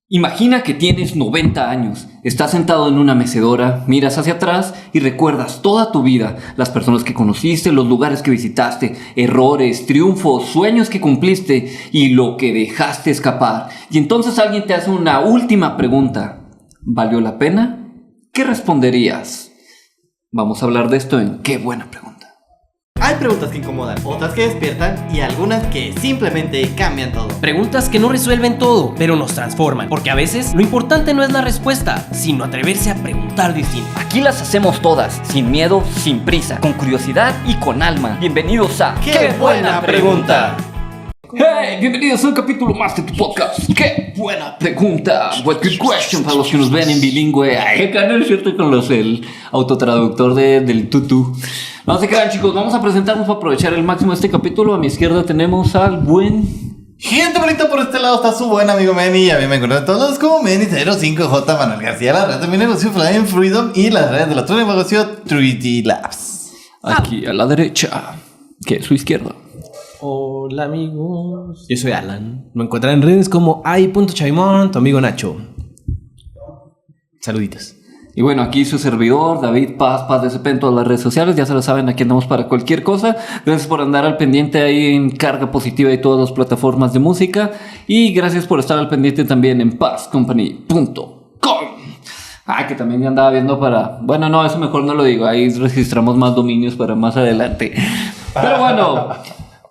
Imagina que tienes 90 años, estás sentado en una mecedora, miras hacia atrás y recuerdas toda tu vida, las personas que conociste, los lugares que visitaste, errores, triunfos, sueños que cumpliste y lo que dejaste escapar. Y entonces alguien te hace una última pregunta. ¿Valió la pena? ¿Qué responderías? Vamos a hablar de esto en Qué buena pregunta. Hay preguntas que incomodan, otras que despiertan y algunas que simplemente cambian todo. Preguntas que no resuelven todo, pero nos transforman. Porque a veces lo importante no es la respuesta, sino atreverse a preguntar distinto. Aquí las hacemos todas, sin miedo, sin prisa, con curiosidad y con alma. Bienvenidos a ¡Qué buena pregunta! Hey, bienvenidos a un capítulo más de tu podcast. ¡Qué buena pregunta! What good question para los que nos ven en bilingüe. Ay, acá no es cierto con el autotraductor del tutú. No se crean, chicos, vamos a presentarnos para aprovechar el máximo de este capítulo. A mi izquierda tenemos al buen... Gente bonita, por este lado está su buen amigo Manny. A mí me encuentran todos como Manny05J Manuel García, la red de mi negocio Flying Freedom y las redes de la otra negocio 3D Labs. Aquí a la derecha, que es su izquierda. Hola amigos, yo soy Alan. Me encuentran en redes como ai.chavimón, tu amigo Nacho. Saluditos. Y bueno, aquí su servidor, David Paz de CP en todas las redes sociales. Ya se lo saben, aquí andamos para cualquier cosa. Gracias por andar al pendiente ahí en Carga Positiva y todas las plataformas de música. Y gracias por estar al pendiente también en pazcompany.com. Que también ya andaba viendo para... Bueno, no, eso mejor no lo digo. Ahí registramos más dominios para más adelante. Pero bueno,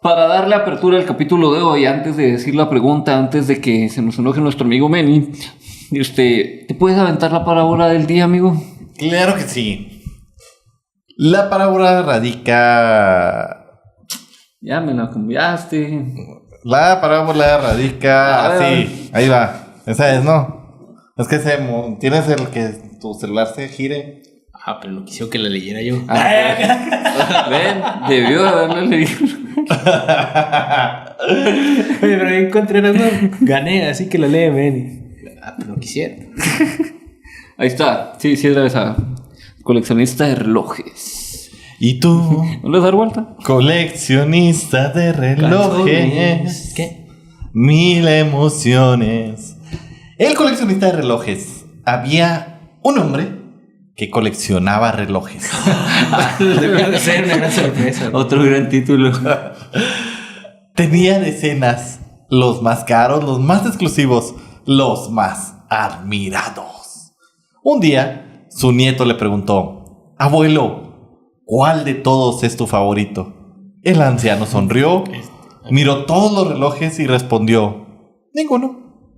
para darle apertura al capítulo de hoy, antes de decir la pregunta, antes de que se nos enoje nuestro amigo Manny... ¿te puedes aventar la parábola del día, amigo? Claro que sí. La parábola radica... Ya me la cambiaste. La parábola radica así. Ahí va. Esa es, ¿no? Es que tienes el que tu celular se gire. Pero no quisiera que la leyera yo. Ven, debió haberlo leído. Oye, pero bien Contreras no gané, así que lo lee Manny. Pero no quisiera. Ahí está. Sí, era esa. Coleccionista de relojes. ¿Y tú? ¿No les das vuelta? Coleccionista de relojes. ¿Qué? Mil emociones. El coleccionista de relojes. Había un hombre que coleccionaba relojes. Debe ser una gran sorpresa, ¿no? Otro gran título. Tenía decenas. Los más caros, los más exclusivos, los más admirados. Un día, su nieto le preguntó: abuelo, ¿cuál de todos es tu favorito? El anciano sonrió, miró todos los relojes y respondió: ninguno.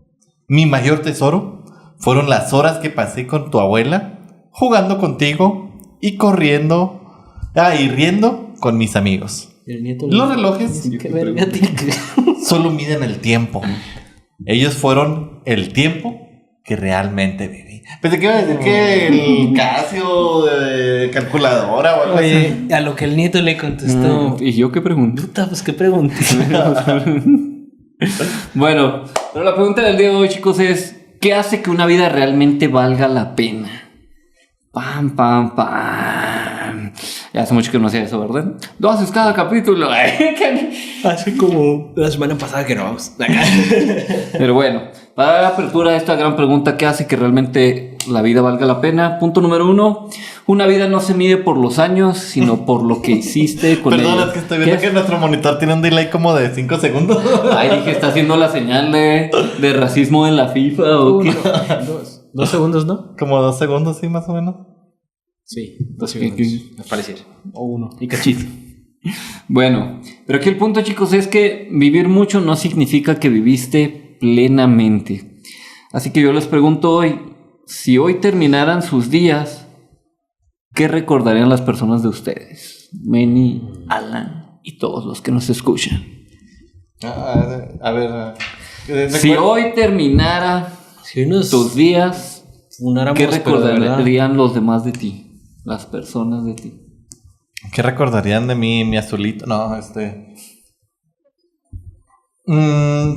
Mi mayor tesoro fueron las horas que pasé con tu abuela, jugando contigo y corriendo, y riendo con mis amigos. Los relojes solo miden el tiempo. Ellos fueron el tiempo que realmente viví. Pensé que iba a decir que el Casio de calculadora o algo así. A lo que el nieto le contestó. ¿Y yo qué pregunto? Puta, pues qué pregunta. Bueno, pero la pregunta del día de hoy, chicos, es: ¿qué hace que una vida realmente valga la pena? Pam, pam, pam. Ya hace mucho que no hacía eso, ¿verdad? Lo haces cada capítulo. Hace como la semana pasada que grabamos. Pero bueno, para dar apertura a esta gran pregunta, ¿qué hace que realmente la vida valga la pena? Punto número 1: una vida no se mide por los años, sino por lo que hiciste con Perdón, ella. es que estoy viendo que nuestro monitor tiene un delay como de 5 segundos. Ay, dije, está haciendo la señal de racismo en la FIFA o qué. 2 segundos, ¿no? Como 2 segundos, sí, más o menos. Sí, 2 segundos. Me pareciera. O 1. Y cachito. Bueno, pero aquí el punto, chicos, es que vivir mucho no significa que viviste plenamente. Así que yo les pregunto hoy: si hoy terminaran sus días, ¿qué recordarían las personas de ustedes? Manny, Alan y todos los que nos escuchan. A ver. Si hoy terminara tus días, ¿qué recordarían los demás de ti? Las personas de ti. ¿Qué recordarían de mí, mi azulito? No,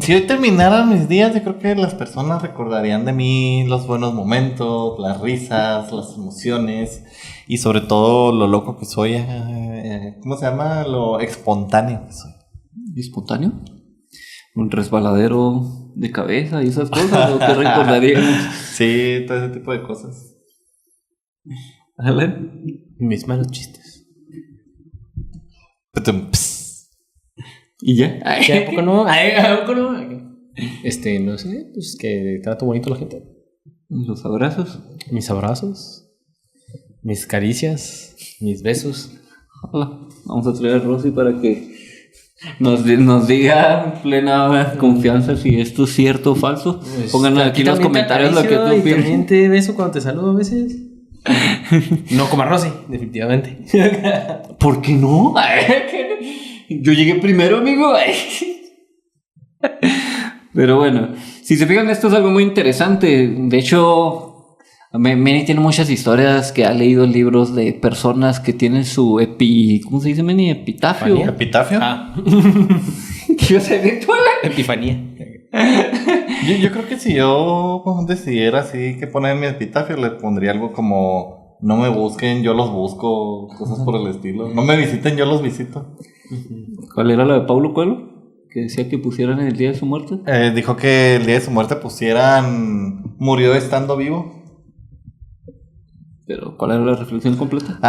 si hoy terminaran mis días, yo creo que las personas recordarían de mí los buenos momentos, las risas, las emociones y sobre todo lo loco que soy. ¿Cómo se llama? Lo espontáneo que soy. ¿Espontáneo? Un resbaladero de cabeza y esas cosas, ¿o qué recordaríamos? Sí, todo ese tipo de cosas. Alan. Mis malos chistes. ¿Y ya? ¿Sí, ¿A poco no? ¿A poco no? No sé, pues que trato bonito a la gente. Los abrazos. Mis abrazos, mis caricias, mis besos. Hola. Vamos a traer a Rosy para que nos diga en plena confianza si esto es cierto o falso. Pues, Pónganlo aquí en los comentarios lo que tú piensas. piensas. También te beso cuando te saludo a veces. No como a Rosy, definitivamente. ¿Por qué no? Yo llegué primero, amigo. Pero bueno, si se fijan, esto es algo muy interesante. De hecho, Manny tiene muchas historias que ha leído libros de personas que tienen su ¿cómo se dice, Manny? Epitafio. ¿Epitafio? ¿Qué ibas a decir tú, Alan? Epifanía. Yo creo que si yo decidiera así que poner en mi epitafio, le pondría algo como: no me busquen, yo los busco, cosas por el estilo. No me visiten, yo los visito. ¿Cuál era la de Paulo Coelho? Que decía que pusieran el día de su muerte. Dijo que el día de su muerte pusieran: murió estando vivo. Pero, ¿cuál era la reflexión completa?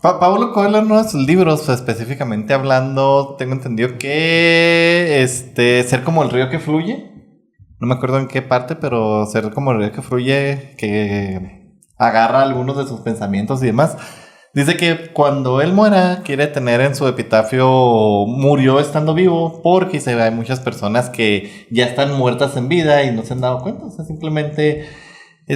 Pablo Coelho, en uno de sus libros, específicamente hablando, tengo entendido que ser como el río que fluye. No me acuerdo en qué parte, pero ser como el río que fluye, que agarra algunos de sus pensamientos y demás. Dice que cuando él muera, quiere tener en su epitafio: murió estando vivo, porque hay muchas personas que ya están muertas en vida y no se han dado cuenta. O sea, simplemente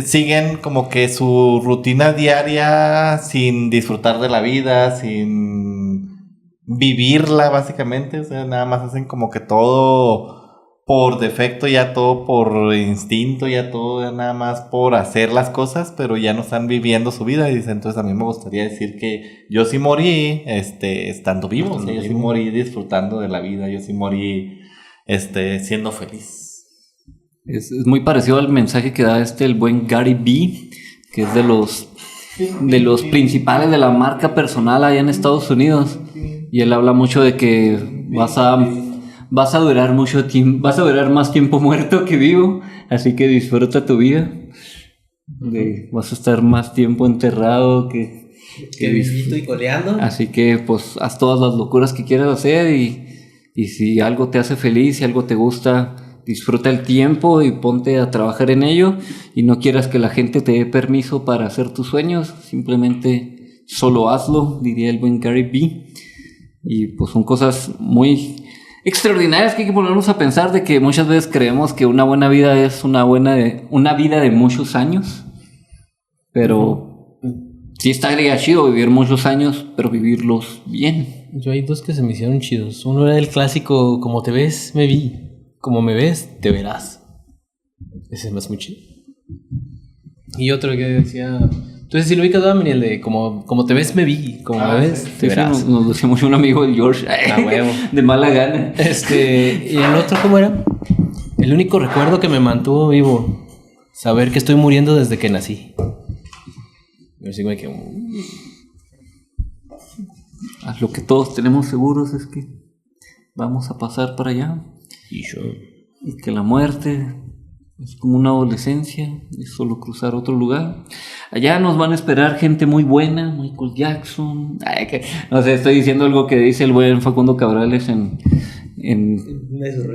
siguen como que su rutina diaria sin disfrutar de la vida, sin vivirla básicamente. O sea, nada más hacen como que todo por defecto, ya todo por instinto, ya todo ya nada más por hacer las cosas, pero ya no están viviendo su vida. Y dice: entonces a mí me gustaría decir que yo sí morí estando vivo. O sea, yo sí morí disfrutando de la vida, yo sí morí siendo feliz. Es muy parecido al mensaje que da el buen Gary Vee, que es de los principales de la marca personal allá en Estados Unidos. Y él habla mucho de que vas a durar mucho tiempo, vas a durar más tiempo muerto que vivo, así que disfruta tu vida. Vas a estar más tiempo enterrado que vivito y coleando. Así que pues haz todas las locuras que quieras hacer y si algo te hace feliz, si algo te gusta, disfruta el tiempo y ponte a trabajar en ello, y no quieras que la gente te dé permiso para hacer tus sueños, simplemente solo hazlo, diría el buen Gary Vee. Y pues son cosas muy extraordinarias que hay que ponernos a pensar, de que muchas veces creemos que una buena vida es una vida de muchos años, pero sí estaría chido vivir muchos años, pero vivirlos bien. Yo hay dos que se me hicieron chidos. Uno era el clásico: como te ves, me vi. Como me ves, te verás. Ese es más muy chido. Y otro que decía... Entonces, si lo ubicas, Dami, el de como te ves, me vi. Como me ves, te verás. Nos decía mucho un amigo del George. Huevo. De mala gana. Y el otro, ¿cómo era? El único recuerdo que me mantuvo vivo: saber que estoy muriendo desde que nací. Así me quedo... Lo que todos tenemos seguros es que vamos a pasar para allá. Y que la muerte es como una adolescencia, es solo cruzar otro lugar. Allá nos van a esperar gente muy buena, Michael Jackson. No sé, estoy diciendo algo que dice el buen Facundo Cabrales en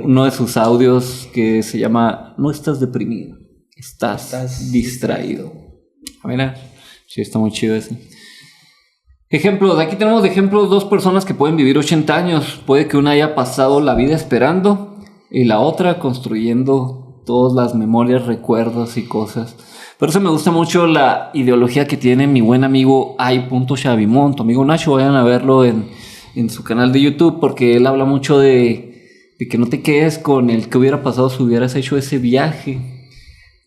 uno de sus audios, que se llama: no estás deprimido, estás distraído. Mira, sí, está muy chido ese. Ejemplos, aquí tenemos de ejemplos 2 personas que pueden vivir 80 años. Puede que una haya pasado la vida esperando y la otra construyendo todas las memorias, recuerdos y cosas. Por eso me gusta mucho la ideología que tiene mi buen amigo Ay.Chavimón, tu amigo Nacho. Vayan a verlo en su canal de YouTube, porque él habla mucho de que no te quedes con el que hubiera pasado si hubieras hecho ese viaje,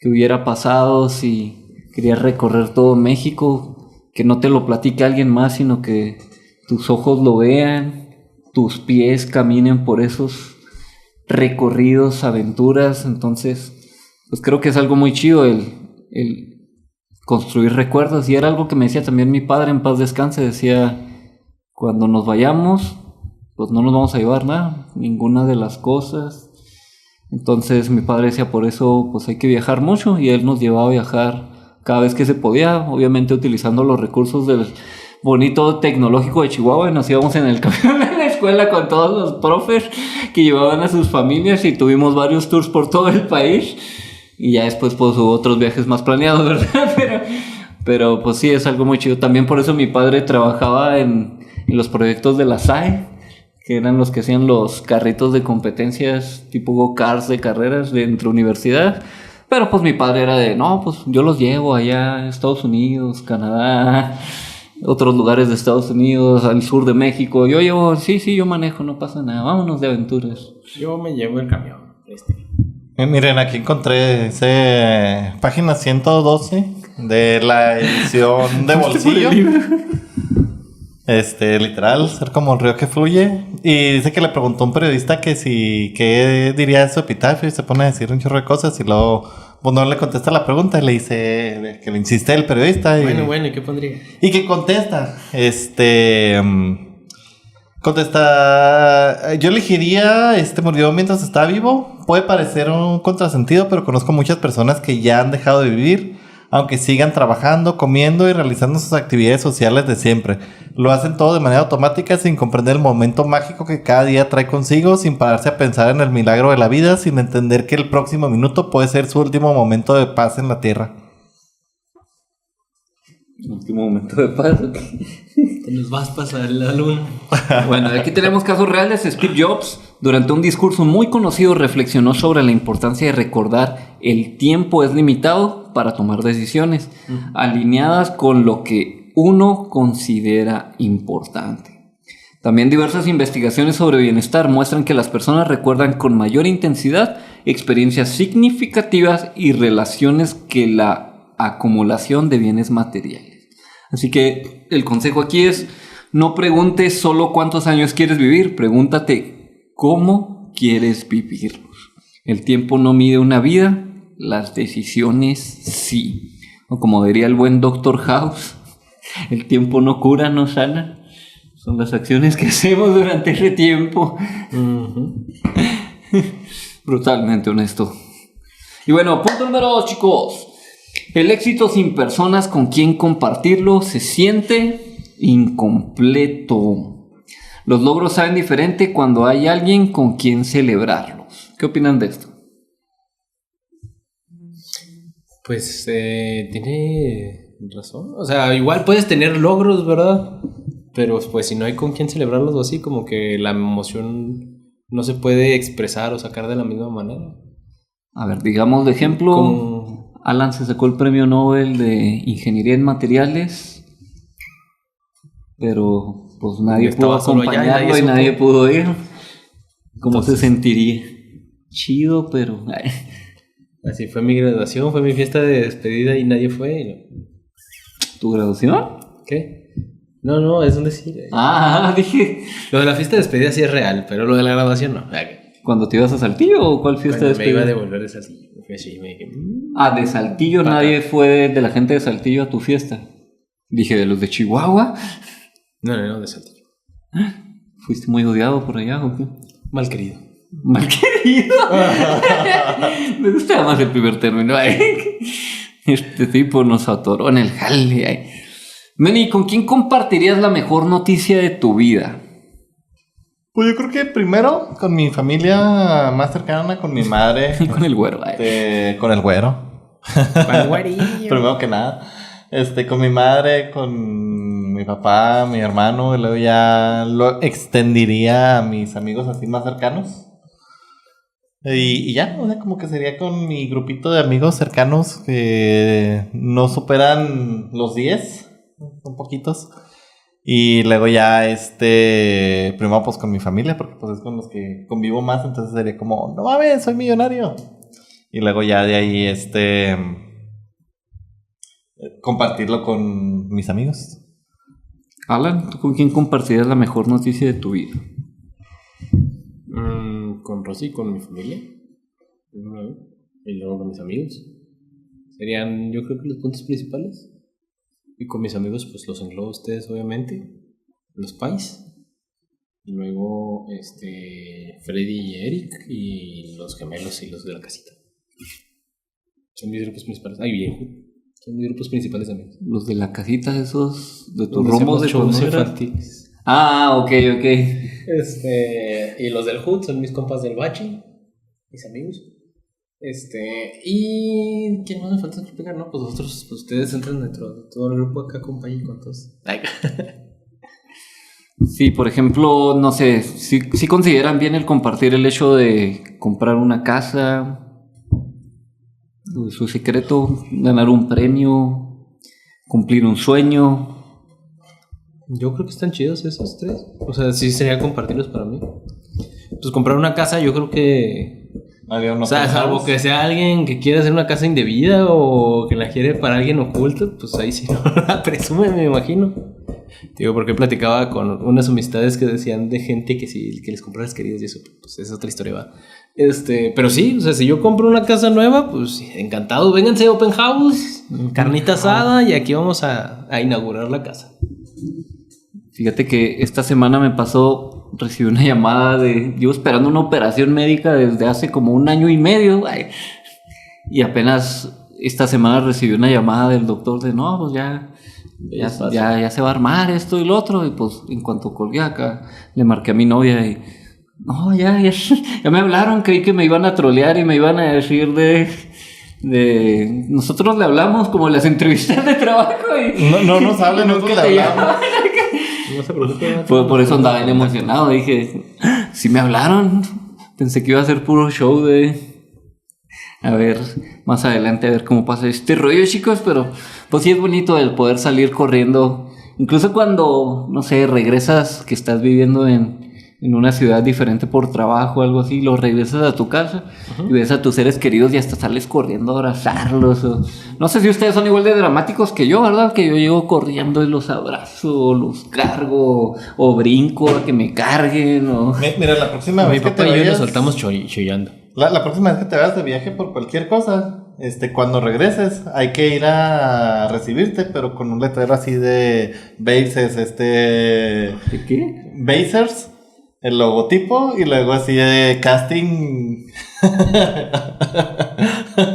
que hubiera pasado si querías recorrer todo México, que no te lo platique alguien más, sino que tus ojos lo vean, tus pies caminen por esos recorridos, aventuras. Entonces, pues creo que es algo muy chido el construir recuerdos. Y era algo que me decía también mi padre, en paz descanse. Decía: cuando nos vayamos, pues no nos vamos a llevar nada, ninguna de las cosas. Entonces mi padre decía, por eso pues hay que viajar mucho, y él nos llevaba a viajar cada vez que se podía, obviamente utilizando los recursos del bonito tecnológico de Chihuahua, y nos íbamos en el camión de la escuela con todos los profes que llevaban a sus familias, y tuvimos varios tours por todo el país, y ya después pues hubo otros viajes más planeados, ¿verdad? Pero pues sí, es algo muy chido. También por eso mi padre trabajaba en los proyectos de la SAE, que eran los que hacían los carritos de competencias tipo go-karts de carreras dentro de universidad. Pero pues mi padre era de, no, pues yo los llevo allá a Estados Unidos, Canadá, otros lugares de Estados Unidos, al sur de México. Yo llevo, sí, yo manejo, no pasa nada, vámonos de aventuras. Yo me llevo el camión. Miren, aquí encontré página 112 de la edición de bolsillo. Literal, ser como el río que fluye. Y dice que le preguntó a un periodista qué diría de su epitafio, y se pone a decir un chorro de cosas, y luego pues no le contesta la pregunta, y le dice que le insiste el periodista. Bueno, ¿y qué pondría? Y que contesta, contesta, yo elegiría, murió mientras estaba vivo. Puede parecer un contrasentido, pero conozco muchas personas que ya han dejado de vivir, aunque sigan trabajando, comiendo y realizando sus actividades sociales de siempre. Lo hacen todo de manera automática, sin comprender el momento mágico que cada día trae consigo, sin pararse a pensar en el milagro de la vida, sin entender que el próximo minuto puede ser su último momento de paz en la tierra. Último momento de paz. Te nos vas a pasar la luna. Bueno, aquí tenemos casos reales. Steve Jobs, durante un discurso muy conocido, reflexionó sobre la importancia de recordar el tiempo es limitado para tomar decisiones alineadas con lo que uno considera importante. También diversas investigaciones sobre bienestar muestran que las personas recuerdan con mayor intensidad experiencias significativas y relaciones que la acumulación de bienes materiales. Así que el consejo aquí es, no preguntes solo cuántos años quieres vivir, pregúntate cómo quieres vivirlos. El tiempo no mide una vida, las decisiones sí. O como diría el buen Dr. House, el tiempo no cura, no sana. Son las acciones que hacemos durante ese tiempo. Brutalmente honesto. Y bueno, punto número 2, chicos. El éxito sin personas con quien compartirlo se siente incompleto. Los logros saben diferente cuando hay alguien con quien celebrarlos. ¿Qué opinan de esto? Pues tiene razón. O sea, igual puedes tener logros, ¿verdad? Pero pues si no hay con quien celebrarlos o así, como que la emoción no se puede expresar o sacar de la misma manera. A ver, digamos de ejemplo, Alan se sacó el premio Nobel de Ingeniería en Materiales, pero pues nadie pudo acompañarlo y nadie pudo ir. ¿Cómo se sentiría? Chido, pero... Así fue mi graduación, fue mi fiesta de despedida y nadie fue. ¿Tu graduación? ¿Qué? No, es un decir. Dije... Lo de la fiesta de despedida sí es real, pero lo de la graduación no. ¿Cuando te ibas a Saltillo o cuál fiesta de despedida? Me iba a devolver de Saltillo. Me fui así, me dije... de Saltillo, nadie fue de la gente de Saltillo a tu fiesta. Dije, ¿de los de Chihuahua? No, de Saltillo. ¿Fuiste muy odiado por allá o qué? Mal querido. Mal querido. Me gustaba más el primer término. Este tipo nos atoró en el jale. Manny, ¿con quién compartirías la mejor noticia de tu vida? Pues yo creo que primero con mi familia más cercana, con mi madre. Con el güero. Con el güero. Con el güerillo. Primero que nada. Con mi madre, con mi papá, mi hermano. Y luego ya lo extendería a mis amigos así más cercanos. Y ya, o sea, como que sería con mi grupito de amigos cercanos que no superan los 10. Son poquitos. Y luego ya primero pues con mi familia, porque pues es con los que convivo más, entonces sería como, no mames, soy millonario. Y luego ya de ahí compartirlo con mis amigos. Alan, ¿tú con quién compartirías la mejor noticia de tu vida? Con Rosy, con mi familia. Y luego con mis amigos. Serían, yo creo que los puntos principales. Y con mis amigos, pues los englobo a ustedes, obviamente. Los pais. Luego, Freddy y Eric y los gemelos y los de la casita. Son mis grupos principales. Ay, viejo. Son mis grupos principales amigos. Los de la casita, esos de tus Donde rumbos de hacemos shows cuando eras. infantiles. Ah, ok. Y los del Hood son mis compas del Bachi, mis amigos. Y ¿quién más me falta explicar? No, pues vosotros, pues ustedes entran dentro de todo el grupo acá, compa, y con todos. Sí, por ejemplo, no sé, si consideran bien el compartir el hecho de comprar una casa, su secreto, ganar un premio, cumplir un sueño. Yo creo que están chidos esos tres. O sea, sí sería compartirlos para mí. Pues comprar una casa, yo creo que... O sea, salvo que sea alguien que quiera hacer una casa indebida o que la quiere para alguien oculto, pues ahí sí no la presume, me imagino. Digo, porque platicaba con unas amistades que decían de gente que sí, que les comprara las queridas y eso, pues es otra historia, va. Pero sí, o sea, si yo compro una casa nueva, pues encantado, vénganse a Open House, carnita asada y aquí vamos a inaugurar la casa. Fíjate que esta semana me pasó, recibí una llamada llevo esperando una operación médica desde hace como 1 año y medio, güey. Y apenas esta semana recibí una llamada del doctor de, no, pues ya se va a armar esto y lo otro. Y pues en cuanto colgué acá, le marqué a mi novia y, no, ya me hablaron, creí que me iban a trolear y me iban a decir nosotros le hablamos como en las entrevistas de trabajo y no nos hablen, nosotros le hablamos. Por eso andaba bien emocionado. Dije, si me hablaron, pensé que iba a ser puro show a ver, más adelante a ver cómo pasa este rollo, chicos. Pero pues sí es bonito el poder salir corriendo. Incluso cuando, no sé, regresas, que estás viviendo en una ciudad diferente por trabajo o algo así, lo regresas a tu casa y ves a tus seres queridos y hasta sales corriendo a abrazarlos. No sé si ustedes son igual de dramáticos que yo, ¿verdad? Que yo llego corriendo y los abrazo, los cargo o brinco a que me carguen. Mira, la próxima vez mi que papá te y yo vayas, nos soltamos chillando. la próxima vez que te vayas de viaje por cualquier cosa, cuando regreses hay que ir a recibirte, pero con un letrero así de bases, ¿De qué? Basers, el logotipo y luego así de casting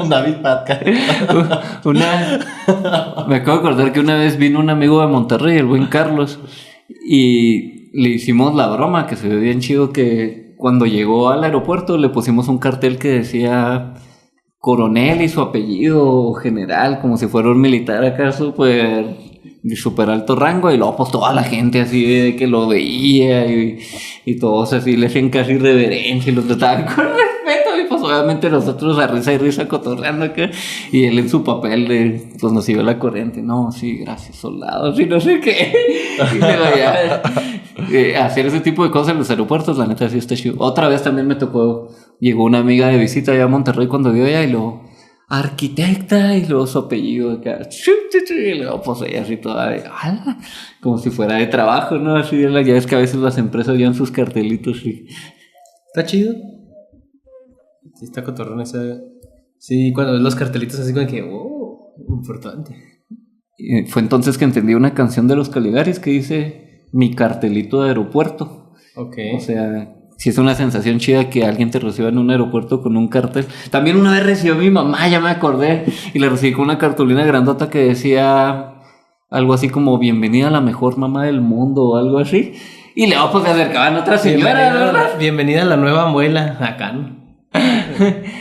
David Patka. Me acabo de acordar que una vez vino un amigo de Monterrey, el buen Carlos, y le hicimos la broma que se ve bien chido que cuando llegó al aeropuerto le pusimos un cartel que decía coronel y su apellido general, como si fuera un militar acá de súper alto rango, y luego pues toda la gente así de que lo veía y todos así le hacían casi reverencia y lo trataban con respeto, y pues obviamente nosotros a risa y risa cotorreando acá, y él en su papel pues nos iba la corriente, no, sí, gracias soldados y no sé qué, y luego ya hacer ese tipo de cosas en los aeropuertos, la neta sí está chido. Otra vez también me tocó, llegó una amiga de visita allá a Monterrey cuando vio allá y luego arquitecta y luego su apellido acá y luego pues ella así toda como si fuera de trabajo, ¿no? Así ya ves que a veces las empresas llevan sus cartelitos y... ¿Está chido? Sí, está cotorrón esa... Sí, cuando ves los cartelitos así como que... ¡Oh! Importante. Y fue entonces que entendí una canción de los Caligaris que dice mi cartelito de aeropuerto. Ok. O sea... Sí, es una sensación chida que alguien te reciba en un aeropuerto con un cartel. También una vez recibió mi mamá, ya me acordé, y la recibí con una cartulina grandota que decía algo así como bienvenida a la mejor mamá del mundo o algo así. Y luego pues se acercaban otras señoras, ¿verdad? Bienvenida a la nueva abuela, acá, ¿no?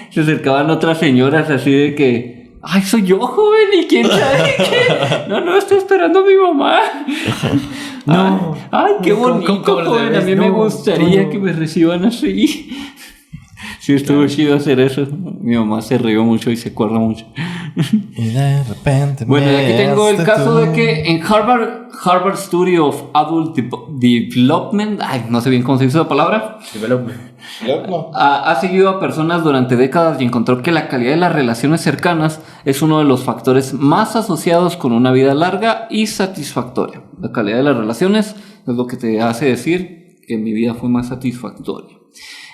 Se acercaban otras señoras así de que... Ay, soy yo, joven, ¿y quién sabe qué? No, estoy esperando a mi mamá. No. Ay, qué bonito, joven. A mí me gustaría que me reciban así. Sí, estuvo chido hacer eso. Mi mamá se rió mucho y se acuerda mucho. Y de repente... Bueno, aquí tengo el caso de que en Harvard Studio of Adult Development, ay, no sé bien cómo se dice la palabra, ha seguido a personas durante décadas y encontró que la calidad de las relaciones cercanas es uno de los factores más asociados con una vida larga y satisfactoria. La calidad de las relaciones es lo que te hace decir que mi vida fue más satisfactoria.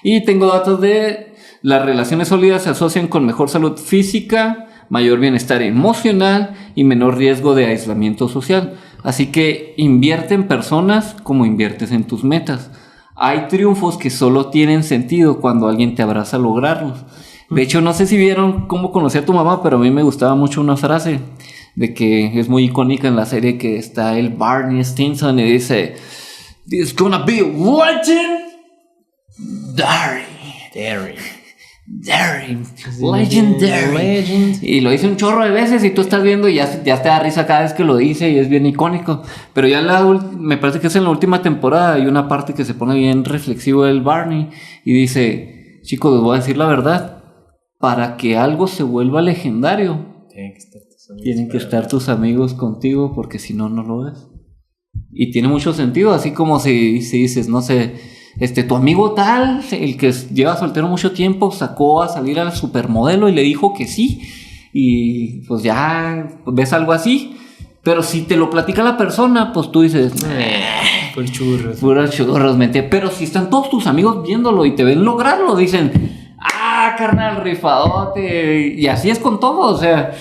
Y tengo datos de las relaciones sólidas se asocian con mejor salud física, mayor bienestar emocional y menor riesgo de aislamiento social. Así que invierte en personas como inviertes en tus metas. hay triunfos que solo tienen sentido cuando alguien te abraza a lograrlos. De hecho, no sé si vieron cómo conocí a tu mamá, pero a mí me gustaba mucho una frase de que es muy icónica en la serie, que está el Barney Stinson y dice: "This gonna be legend, Legendary. Y lo dice un chorro de veces y tú estás viendo y ya te da risa cada vez que lo dice y es bien icónico. Pero ya me parece que es en la última temporada, hay una parte que se pone bien reflexivo del Barney y dice: chicos, les voy a decir la verdad, para que algo se vuelva legendario tienen que estar tus amigos contigo, porque si no, no lo ves. Y tiene mucho sentido, así como si dices, no sé, tu amigo tal, el que lleva soltero mucho tiempo, sacó a salir a la supermodelo y le dijo que sí, y pues ya ves algo así. Pero si te lo platica la persona, pues tú dices, puros churros, mentira. Pero si están todos tus amigos viéndolo y te ven lograrlo, dicen: carnal, rifadote. Y así es con todo, o sea,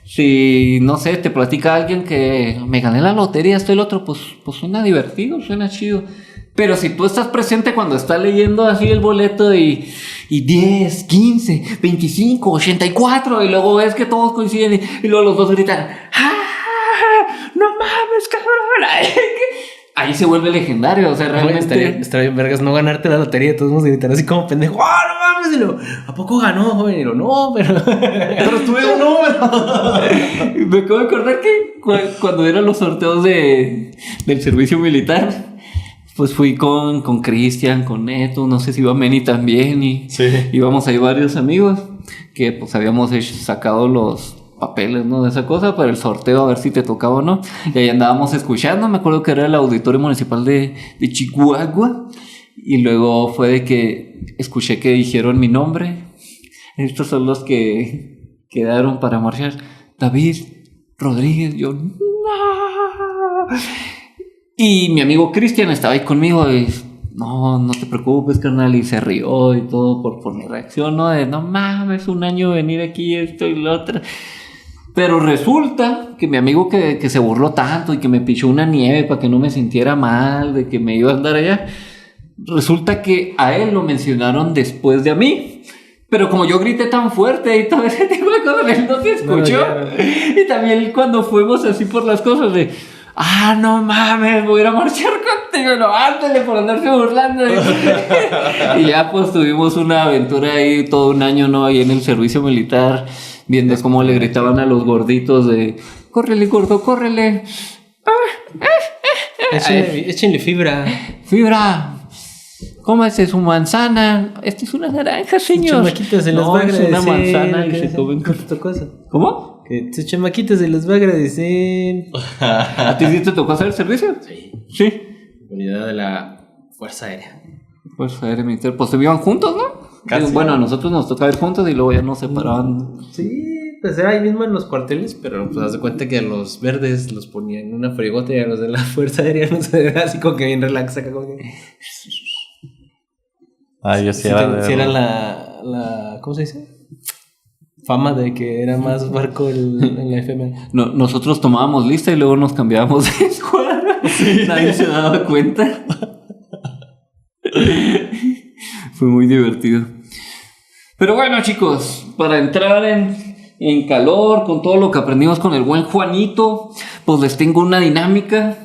si, no sé, te platica alguien que me gané la lotería, esto y lo otro, pues suena divertido, suena chido. Pero si tú estás presente cuando está leyendo así el boleto y 10, 15, 25, 84, y luego ves que todos coinciden y luego los dos gritan: ¡no mames, cabrón! Ahí se vuelve legendario, o sea, realmente... Estaría bien vergas no ganarte la lotería, todos nos gritan así como pendejo: ¡no mames! Y lo, ¿a poco ganó, joven? Y lo, no, pero tuve un número. Me acabo de acordar que cuando eran los sorteos del servicio militar, pues fui con Cristian, con Neto, no sé si iba Meni también, y sí, íbamos ahí varios amigos que pues habíamos sacado los papeles, ¿no? De esa cosa para el sorteo, a ver si te tocaba o no. Y ahí andábamos escuchando, me acuerdo que era el auditorio municipal de Chihuahua, y luego fue de que escuché que dijeron mi nombre. Estos son los que quedaron para marchar: David Rodríguez. Yo, no. Y mi amigo Cristian estaba ahí conmigo y: no te preocupes, carnal, y se rió y todo por mi reacción, ¿no? De no mames, un año venir aquí, esto y lo otro. Pero resulta que mi amigo que se burló tanto y que me pichó una nieve para que no me sintiera mal de que me iba a andar allá, resulta que a él lo mencionaron después de a mí. Pero como yo grité tan fuerte y todo ese tipo de cosas, él no se escuchó. No, y también cuando fuimos así por las cosas de: no mames, voy a ir a marchar contigo. No, ándale, por andarse burlando. Y ya pues tuvimos una aventura ahí todo un año, ¿no? Ahí en el servicio militar, viendo cómo le gritaban a los gorditos de: córrele, gordo, córrele. Échenle fibra. Fibra. Cómase su manzana. Esta es una naranja, señor. Chamaquitas se las va a agradecer. Es una manzana y se comen. ¿Cómo? Que tus chamaquitas se las va a agradecer. ¿A ti sí te tocó hacer el servicio? Sí. Unidad de la Fuerza Aérea. Fuerza Aérea Militar. Pues se vivían juntos, ¿no? Casi. Bueno, a nosotros nos tocaba ir juntos y luego ya nos separaban. Sí, pues era ahí mismo en los cuarteles, pero pues haz de cuenta que a los verdes los ponían en una frigota y a los de la Fuerza Aérea no sé, así como que bien relax acá como que... Yo sí era la ¿cómo se dice? Fama de que era más barco en la FM. No, nosotros tomábamos lista y luego nos cambiábamos de escuadra. Sí. Nadie se daba cuenta. Fue muy divertido. Pero bueno, chicos, para entrar en calor con todo lo que aprendimos con el buen Juanito, pues les tengo una dinámica.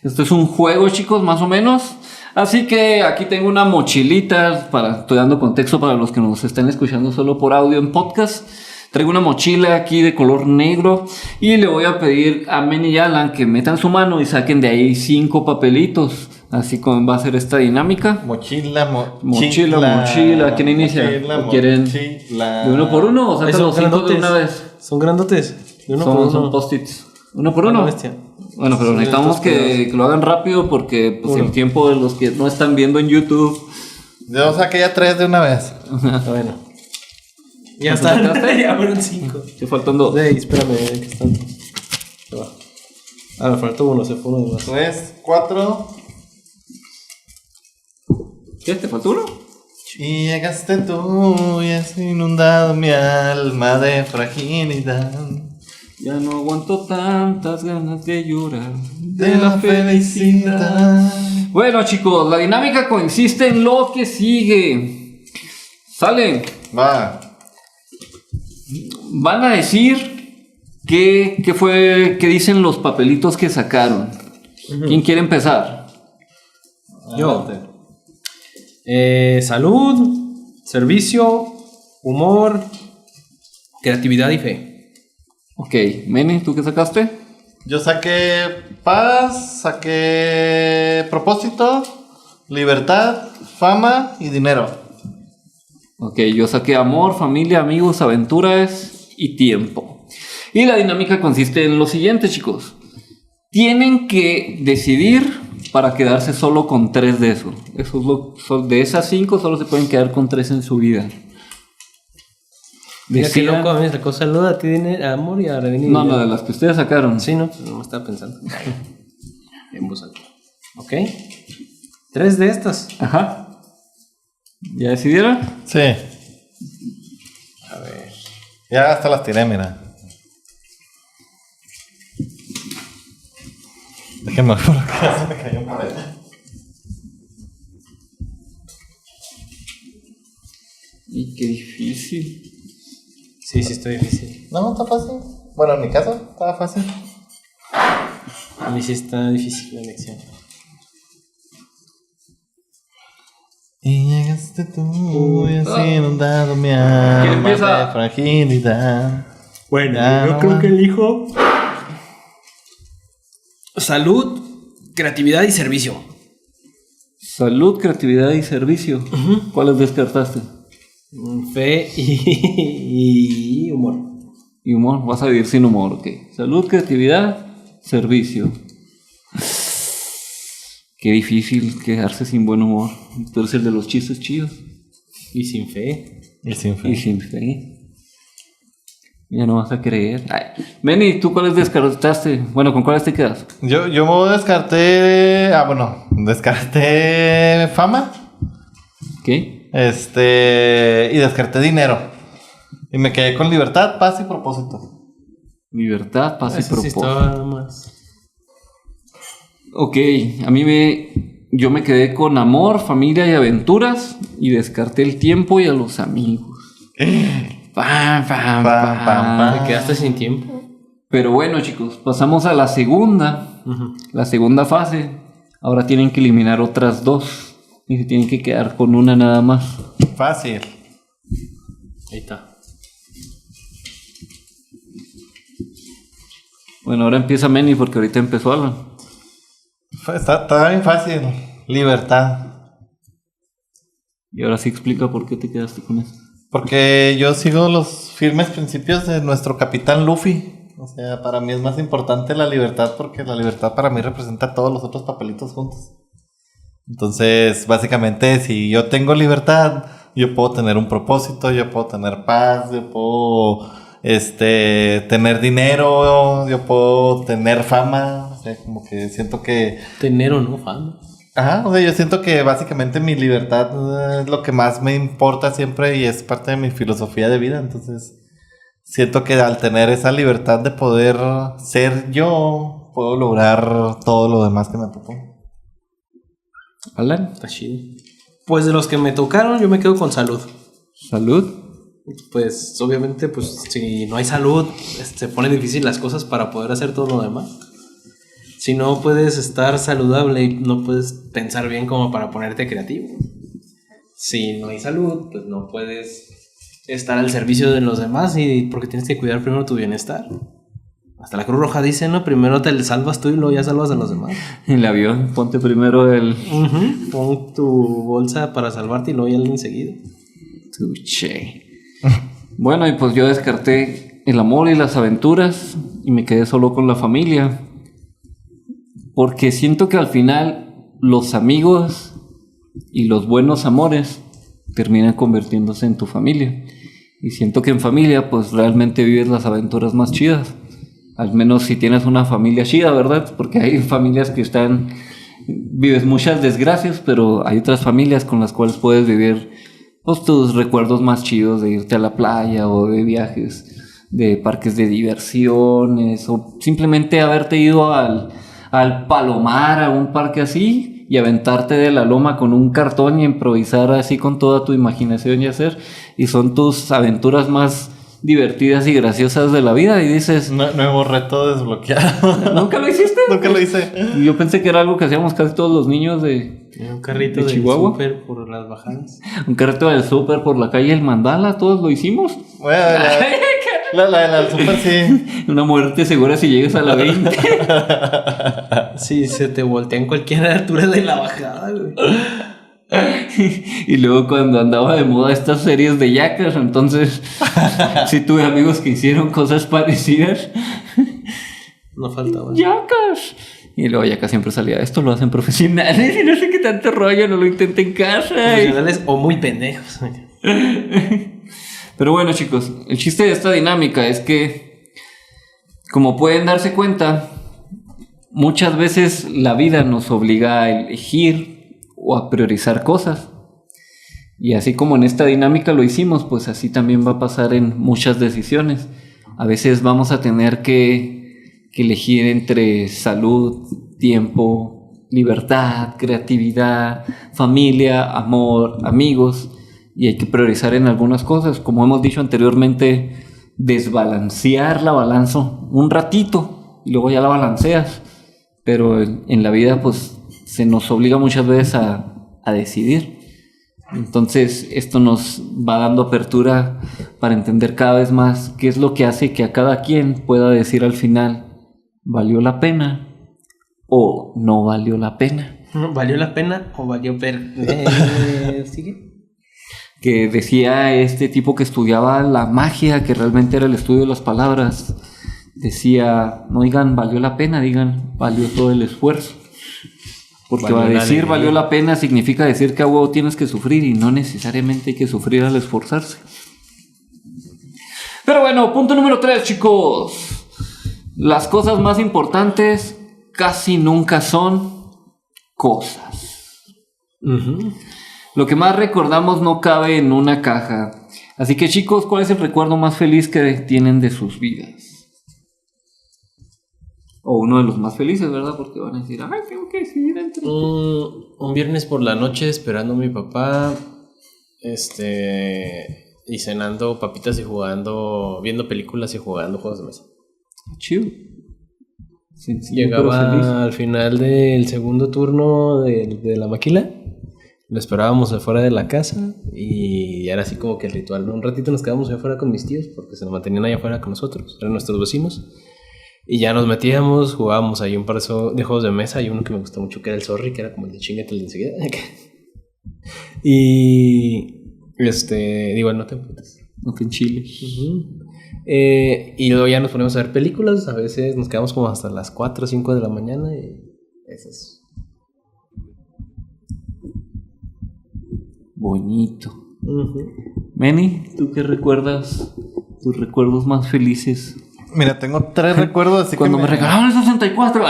Esto es un juego, chicos, más o menos. Así que aquí tengo una mochilita, estoy dando contexto para los que nos están escuchando solo por audio en podcast. Traigo una mochila aquí de color negro y le voy a pedir a Men y Alan que metan su mano y saquen de ahí 5 papelitos. Así como va a ser esta dinámica. Mochila. ¿Quién inicia? ¿Quieren de uno por uno o sacan los 5 de una vez? Son grandotes. De uno por uno. Son post-its. ¿Uno por uno? Bueno, pero necesitamos que lo hagan rápido porque pues, el tiempo de los que no están viendo en YouTube. Yo saqué ya 3 de una vez. Bueno. Ya está. Ya fueron 5. Te faltan 2. Espérame, que están. Se va. Me faltó uno, se fue uno de más. 3, 4. ¿Qué? ¿Te faltó uno? Y llegaste tú y has inundado mi alma de fragilidad. Ya no aguanto tantas ganas de llorar de la felicidad. Bueno, chicos, la dinámica consiste en lo que sigue. Salen. Va. Van a decir qué dicen los papelitos que sacaron. ¿Quién quiere empezar? Yo. Salud, servicio, humor, creatividad y fe. Ok, Meni, ¿tú qué sacaste? Yo saqué paz, saqué propósito, libertad, fama y dinero. Ok, yo saqué amor, familia, amigos, aventuras y tiempo. Y la dinámica consiste en lo siguiente, chicos. Tienen que decidir para quedarse solo con 3 de eso. De esas 5 solo se pueden quedar con 3 en su vida. Mira qué Decidan- loco, a mí me sacó salud, a ti dinero, amor y ahora viene. No, de las que ustedes sacaron. Sí, no, no me estaba pensando. En voz alta. Ok. 3 de estas. Ajá. ¿Ya decidieron? Sí. A ver. Ya hasta las tiré, mira. Déjenme ver por acá, se me cayó un papel. Y qué difícil. Sí, está difícil. No, está fácil. Bueno, en mi caso, estaba fácil. A mí sí está difícil la elección. Y llegaste tú y has inundado mi alma ¿Quién empieza? de fragilidad. Bueno, Ya, yo no creo va. que elijo salud, creatividad y servicio. Salud, creatividad y servicio. ¿Cuáles descartaste? Fe y humor. Y humor. Vas a vivir sin humor, ok. Salud, creatividad, servicio. Qué difícil quedarse sin buen humor. Tú eres el de los chistes chidos. Y sin fe. Y sin fe. Y sin fe. Ya no vas a creer. Ay. Meni, ¿tú cuáles descartaste? Bueno, ¿con cuáles te quedas? Yo descarté. Descarté fama. ¿Qué? Y descarté dinero. Y me quedé con libertad, paz y propósito. Libertad, paz y Ese sí propósito. estaba más. Ok, yo me quedé con amor, familia y aventuras y descarté el tiempo y a los amigos. Pam, pam, Pam, pam. pam, pam. ¿Te quedaste sin tiempo? Pero bueno, chicos, pasamos a la segunda. La segunda fase. Ahora tienen que eliminar otras 2 y se tienen que quedar con una nada más. Fácil. Ahí está. Bueno, ahora empieza Meni porque ahorita empezó Alan. Está bien fácil. Libertad. Y ahora sí explica por qué te quedaste con eso. Porque yo sigo los firmes principios de nuestro capitán Luffy. O sea, para mí es más importante la libertad porque la libertad para mí representa todos los otros papelitos juntos. Entonces, básicamente, si yo tengo libertad, yo puedo tener un propósito, yo puedo tener paz, yo puedo tener dinero, yo puedo tener fama. O sea, como que siento que... Tener o no fama. Ajá, o sea, yo siento que básicamente mi libertad es lo que más me importa siempre y es parte de mi filosofía de vida. Entonces, siento que al tener esa libertad de poder ser yo, puedo lograr todo lo demás que me propongo. Alan, Está chido. Pues de los que me tocaron, yo me quedo con salud. salud. Pues obviamente, pues si no hay salud, se pone difícil las cosas para poder hacer todo lo demás. Si no puedes estar saludable y no puedes pensar bien como para ponerte creativo. Si no hay salud, pues no puedes estar al servicio de los demás y porque tienes que cuidar primero tu bienestar. Hasta la Cruz Roja dice, ¿no? Primero te salvas tú y luego ya salvas a los demás. El avión, ponte primero el... Pon tu bolsa para salvarte y luego ya alguien seguido. Touché. Bueno, y pues yo descarté el amor y las aventuras y me quedé solo con la familia. Porque siento que al final los amigos y los buenos amores terminan convirtiéndose en tu familia. Y siento que en familia pues realmente vives las aventuras más chidas. Al menos si tienes una familia chida, ¿verdad? Porque hay familias que vives muchas desgracias, pero hay otras familias con las cuales puedes vivir pues, tus recuerdos más chidos de irte a la playa o de viajes, de parques de diversiones o simplemente haberte ido al Palomar, a un parque así y aventarte de la loma con un cartón y improvisar así con toda tu imaginación y hacer. Y son tus aventuras más divertidas y graciosas de la vida. Y dices, Nuevo reto desbloqueado. ¿nunca lo hiciste? Nunca lo hice. Yo pensé que era algo que hacíamos casi todos los niños de Un carrito ¿De de Chihuahua? súper por las bajadas. un carrito del súper por la calle El Mandala. Todos lo hicimos. Bueno, la super sí. Una muerte segura si llegas a la 20. Sí, se te voltea en cualquier altura de la bajada, güey. Y luego cuando andaba de moda estas series de yacas, entonces sí tuve amigos que hicieron cosas parecidas. No faltaba. ¡Yacas! Y luego Yacas siempre salía, esto lo hacen profesionales y no sé qué tanto rollo, no lo intenta en casa. Profesionales o muy pendejos. Pero bueno, chicos, el chiste de esta dinámica es que, como pueden darse cuenta, muchas veces la vida nos obliga a elegir o a priorizar cosas. Y así como en esta dinámica lo hicimos, pues así también va a pasar en muchas decisiones. A veces vamos a tener que elegir entre salud, tiempo, libertad, creatividad, familia, amor, amigos. Y hay que priorizar en algunas cosas. Como hemos dicho anteriormente, desbalancear la balanza un ratito y luego ya la balanceas. Pero en la vida pues se nos obliga muchas veces a decidir. Entonces esto nos va dando apertura para entender cada vez más qué es lo que hace que a cada quien pueda decir al final ¿valió la pena o no valió la pena? ¿Valió la pena o valió ¿Sigue? Que decía este tipo que estudiaba la magia, que realmente era el estudio de las palabras, decía, no digan valió la pena, digan valió todo el esfuerzo. Porque Valió a la decir alegría. valió la pena significa decir que a huevo tienes que sufrir y no necesariamente hay que sufrir al esforzarse. Pero bueno, punto número 3, chicos. Las cosas más importantes casi nunca son cosas. Lo que más recordamos no cabe en una caja. Así que chicos, ¿cuál es el recuerdo más feliz que tienen de sus vidas? O uno de los más felices, ¿verdad? Porque van a decir, ay, tengo que decidir entre... Un viernes por la noche esperando a mi papá. Y cenando papitas y jugando, viendo películas y jugando juegos de mesa. Chido. Sencillo, pero feliz. Llegaba al final del segundo turno de la maquila. Lo esperábamos afuera de la casa y era así como que el ritual, ¿no? Un ratito nos quedamos allá afuera con mis tíos porque se nos mantenían allá afuera con nosotros, eran nuestros vecinos. Y ya nos metíamos, jugábamos ahí un par de juegos de mesa. Y uno que me gustó mucho que era el Sorry, que era como el de chingate el de enseguida. Y digo, no te emputes. No te enchiles. Y luego ya nos ponemos a ver películas. A veces nos quedamos como hasta las 4 o 5 de la mañana. Y eso es. Bonito. Manny, ¿tú qué recuerdas? Tus recuerdos más felices. Mira, tengo 3 recuerdos, así Cuando que me regalaron el 64.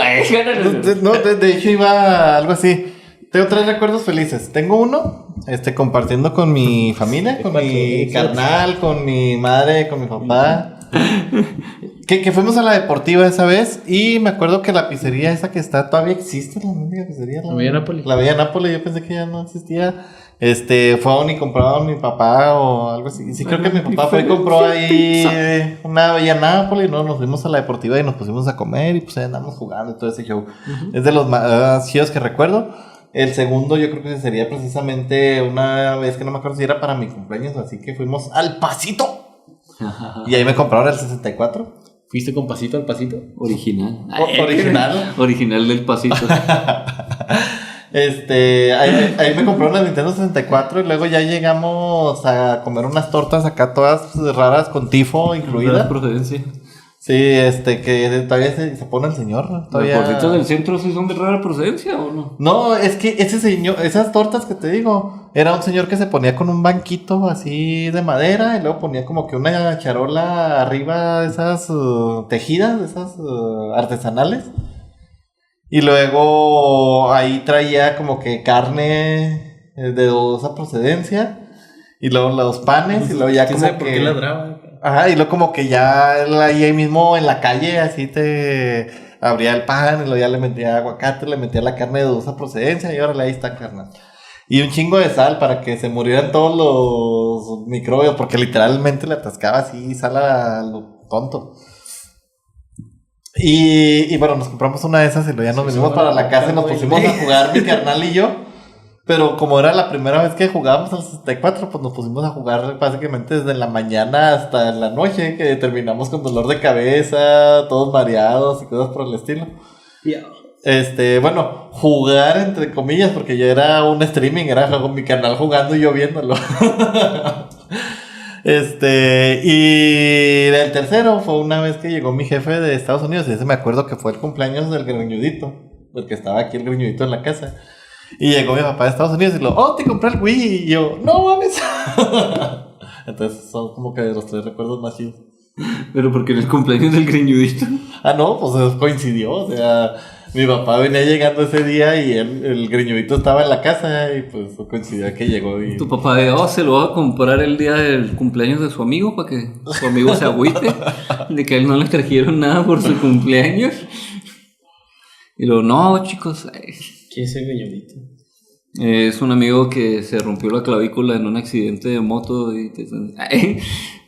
No, de hecho iba algo así. Tengo 3 recuerdos felices. Tengo uno, compartiendo con mi familia, con mi carnal, con mi madre, con mi papá. Que fuimos a la deportiva esa vez y me acuerdo que la pizzería esa que está todavía existe, la única pizzería. La Bella Nápoles. La Bella Nápoles, yo pensé que ya no existía. Fueron y compraron mi papá o algo así. Sí, creo que mi papá fue y compró ahí una Bella Nápoles. No, nos fuimos a la deportiva y nos pusimos a comer y pues ahí andamos jugando y todo ese show. Es de los más chidos que recuerdo. El segundo yo creo que sería precisamente una vez que no me acuerdo si era para mi cumpleaños, así que fuimos al Pasito. Y ahí me compraron el 64. ¿Fuiste con pasito al pasito? Original. Original. Original del pasito. Ahí me compraron el Nintendo 64 y luego ya llegamos a comer unas tortas acá todas raras con tifo incluida. Procedencia. Sí, que todavía se pone el señor. ¿Los Todavía... gorditos del centro sí son de rara procedencia o no? No, es que ese señor, esas tortas que te digo, era un señor que se ponía con un banquito así de madera y luego ponía como que una charola arriba de esas tejidas, de esas artesanales. Y luego ahí traía como que carne de dudosa procedencia. Y luego los panes. Y luego ya como ¿Quién sabe que... por qué ladraba? Ajá, y luego como que ya ahí mismo en la calle así te... abría el pan y luego ya le metía aguacate, le metía la carne de dudosa procedencia y órale, ahí está, carnal. Y un chingo de sal para que se murieran todos los microbios, porque literalmente le atascaba así sal a lo tonto. Y bueno, nos compramos una de esas y luego ya nos venimos para la casa y nos pusimos a jugar mi carnal y yo. Pero como era la primera vez que jugábamos al 64, pues nos pusimos a jugar básicamente desde la mañana hasta la noche, que terminamos con dolor de cabeza, todos mareados y cosas por el estilo. Bueno, jugar entre comillas, porque yo era un streaming, era con mi canal jugando y yo viéndolo. Y el tercero fue una vez que llegó mi jefe de Estados Unidos, y ese me acuerdo que fue el cumpleaños del greñudito, porque estaba aquí el greñudito en la casa. Y llegó mi papá de Estados Unidos y te compré el Wii. Y yo, no mames. Entonces son como que los 3 recuerdos más chidos. Pero porque en el cumpleaños del greñudito. No, pues coincidió. O sea, mi papá venía llegando ese día y el greñudito estaba en la casa y pues coincidió que llegó. Y... Tu papá se lo va a comprar el día del cumpleaños de su amigo para que su amigo se agüite de que a él no le trajeron nada por su cumpleaños. Y luego, no, chicos. ¿Qué es el greñudito? Es un amigo que se rompió la clavícula en un accidente de moto y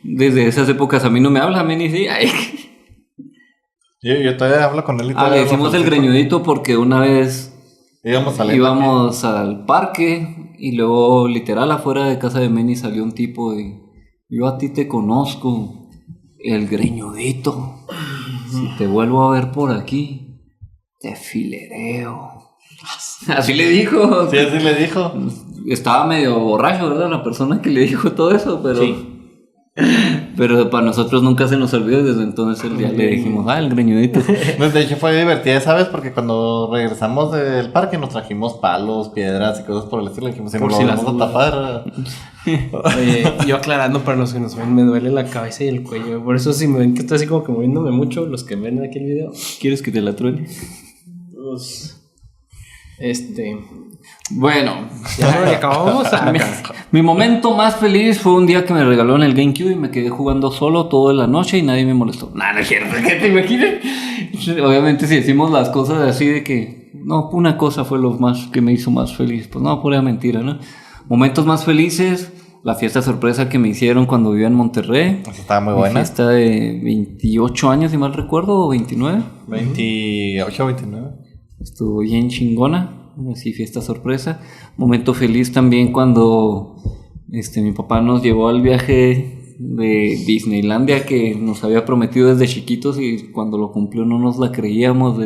desde esas épocas a mí no me habla, a mí ni sí. Yo todavía hablo con él y le decimos el greñudito porque una vez íbamos al parque y luego literal afuera de casa de Meni salió un tipo y yo a ti te conozco, el greñudito. Si te vuelvo a ver por aquí, te filereo. Así le dijo. Sí, así le dijo. Estaba medio borracho, ¿verdad? La persona que le dijo todo eso, pero... Sí. Pero para nosotros nunca se nos olvidó y desde entonces el día le dijimos, el greñudito. De hecho fue divertida, ¿sabes? Porque cuando regresamos del parque nos trajimos palos, piedras y cosas por el estilo. Dijimos, si nos lo vamos a tapar. Yo aclarando para los que nos ven, me duele la cabeza y el cuello. Por eso si me ven que estoy así como que moviéndome mucho, los que ven aquí el video. ¿Quieres que te la truene? Pues... Bueno, ya acabamos. Mi momento más feliz fue un día que me regaló en el GameCube y me quedé jugando solo toda la noche y nadie me molestó. No es cierto, ¿qué te imaginas? Obviamente si decimos las cosas así de que no, una cosa fue lo más que me hizo más feliz, pues no, pura mentira, ¿no? Momentos más felices, la fiesta sorpresa que me hicieron cuando vivía en Monterrey. Esa estaba muy buena. Fiesta de 28 años, si mal recuerdo, o 29. 28 o 29. Estuvo bien chingona, así fiesta sorpresa. Momento feliz también cuando mi papá nos llevó al viaje de Disneylandia que nos había prometido desde chiquitos y cuando lo cumplió no nos la creíamos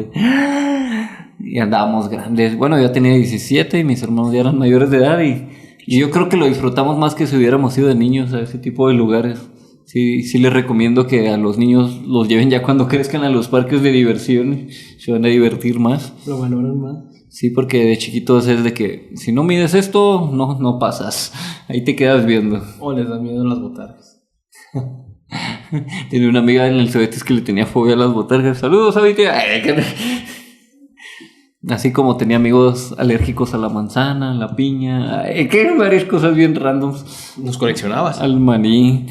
y andábamos grandes. Bueno, yo tenía 17 y mis hermanos ya eran mayores de edad y yo creo que lo disfrutamos más que si hubiéramos ido de niños a ese tipo de lugares. Sí les recomiendo que a los niños los lleven ya cuando crezcan a los parques de diversión. Se van a divertir más. Lo valoran más. Sí, porque de chiquitos es de que si no mides esto, no pasas. Ahí te quedas viendo. O les da miedo las botargas. Tenía una amiga en el Cebetis que le tenía fobia a las botargas. Saludos, Abite. Así como tenía amigos alérgicos a la manzana, a la piña. Que varias cosas bien randoms. ¿Nos coleccionabas? Al maní.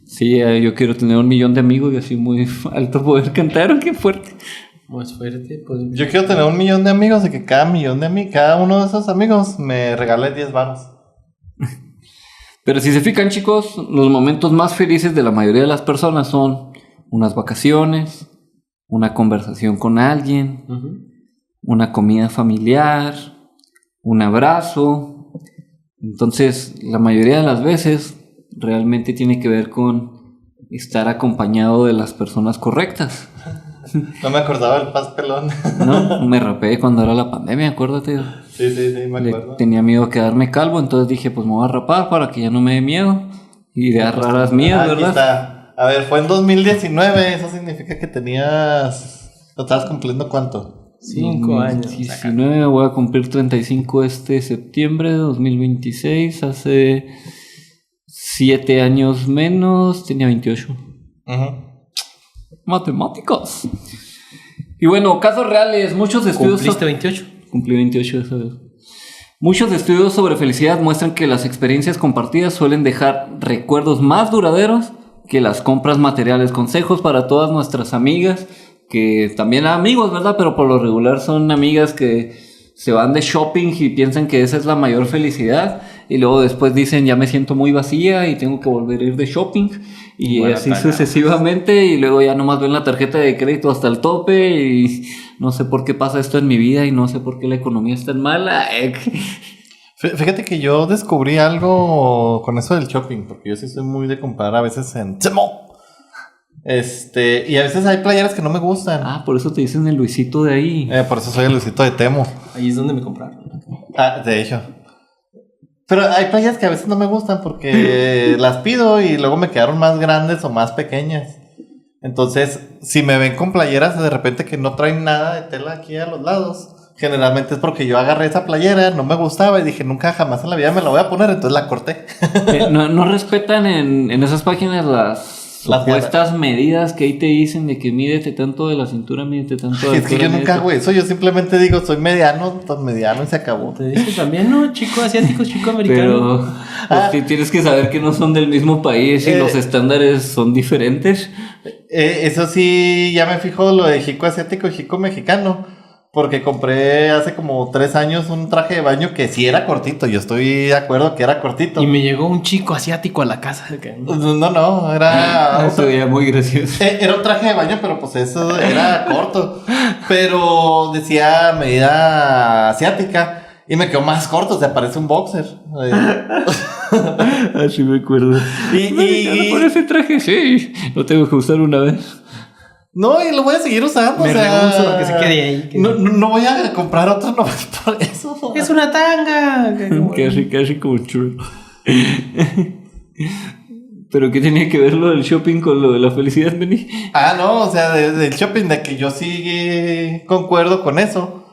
Sí, yo quiero tener 1 millón de amigos y así muy alto poder cantar. ¡Qué fuerte! Más fuerte, pues. Yo quiero tener 1 millón de amigos y que cada uno de esos amigos me regale 10 varos. Pero si se fijan, chicos, los momentos más felices de la mayoría de las personas son unas vacaciones, una conversación con alguien, una comida familiar, un abrazo. Entonces, la mayoría de las veces realmente tiene que ver con estar acompañado de las personas correctas. No me acordaba del paz pelón. No, me rapé cuando era la pandemia, acuérdate. Sí, me acuerdo. Tenía miedo a quedarme calvo, entonces dije, pues me voy a rapar para que ya no me dé miedo. Ideas raras mías, ¿verdad? Aquí está. A ver, fue en 2019, eso significa que tenías... ¿Lo estabas cumpliendo cuánto? 5 años. 19, voy a cumplir 35 este septiembre de 2026, hace 7 años menos, tenía 28. Matemáticas. Y bueno, casos reales, muchos estudios... ¿Cumpliste 28? Cumplí 28 esa vez. Muchos estudios sobre felicidad muestran que las experiencias compartidas suelen dejar recuerdos más duraderos que las compras materiales. Consejos para todas nuestras amigas que también amigos, ¿verdad? Pero por lo regular son amigas que se van de shopping y piensan que esa es la mayor felicidad y luego después dicen ya me siento muy vacía y tengo que volver a ir de shopping y Buena así tanga. sucesivamente y luego ya nomás ven la tarjeta de crédito hasta el tope y no sé por qué pasa esto en mi vida y no sé por qué la economía es tan mala. Fíjate que yo descubrí algo con eso del shopping, porque yo sí soy muy de comprar a veces en Temu. Y a veces hay playeras que no me gustan. Ah, por eso te dicen el Luisito de ahí. Por eso soy el Luisito de Temu. Ahí es donde me compraron. De hecho. Pero hay playeras que a veces no me gustan porque las pido y luego me quedaron más grandes o más pequeñas. Entonces, si me ven con playeras de repente que no traen nada de tela aquí a los lados, generalmente es porque yo agarré esa playera, no me gustaba y dije nunca jamás en la vida me la voy a poner, entonces la corté. No respetan en esas páginas las supuestas medidas que ahí te dicen de que mídete tanto de la cintura, mídete tanto de Es que yo nunca hago eso, yo simplemente digo soy mediano y se acabó. Te dije también, ¿no? Chico asiático, chico americano. Pero pues, tienes que saber que no son del mismo país y los estándares son diferentes. Eso sí, ya me fijo lo de chico asiático y chico mexicano. Porque compré hace como 3 años un traje de baño que sí era cortito. Yo estoy de acuerdo que era cortito. Y me llegó un chico asiático a la casa. No, era... Eso era muy gracioso. Era un traje de baño, pero pues eso era corto. Pero decía medida asiática. Y me quedó más corto, o sea, parece un boxer. Así me acuerdo. Y por ese traje, sí. Lo tengo que usar una vez. no, y lo voy a seguir usando. Me o sea, rehúso a que se quede ahí. No voy a comprar otro nomás por eso. Es una tanga. Casi como chulo. ¿Pero qué tenía que ver lo del shopping con lo de la felicidad, Benny? No, o sea, del shopping, de que yo sí concuerdo con eso.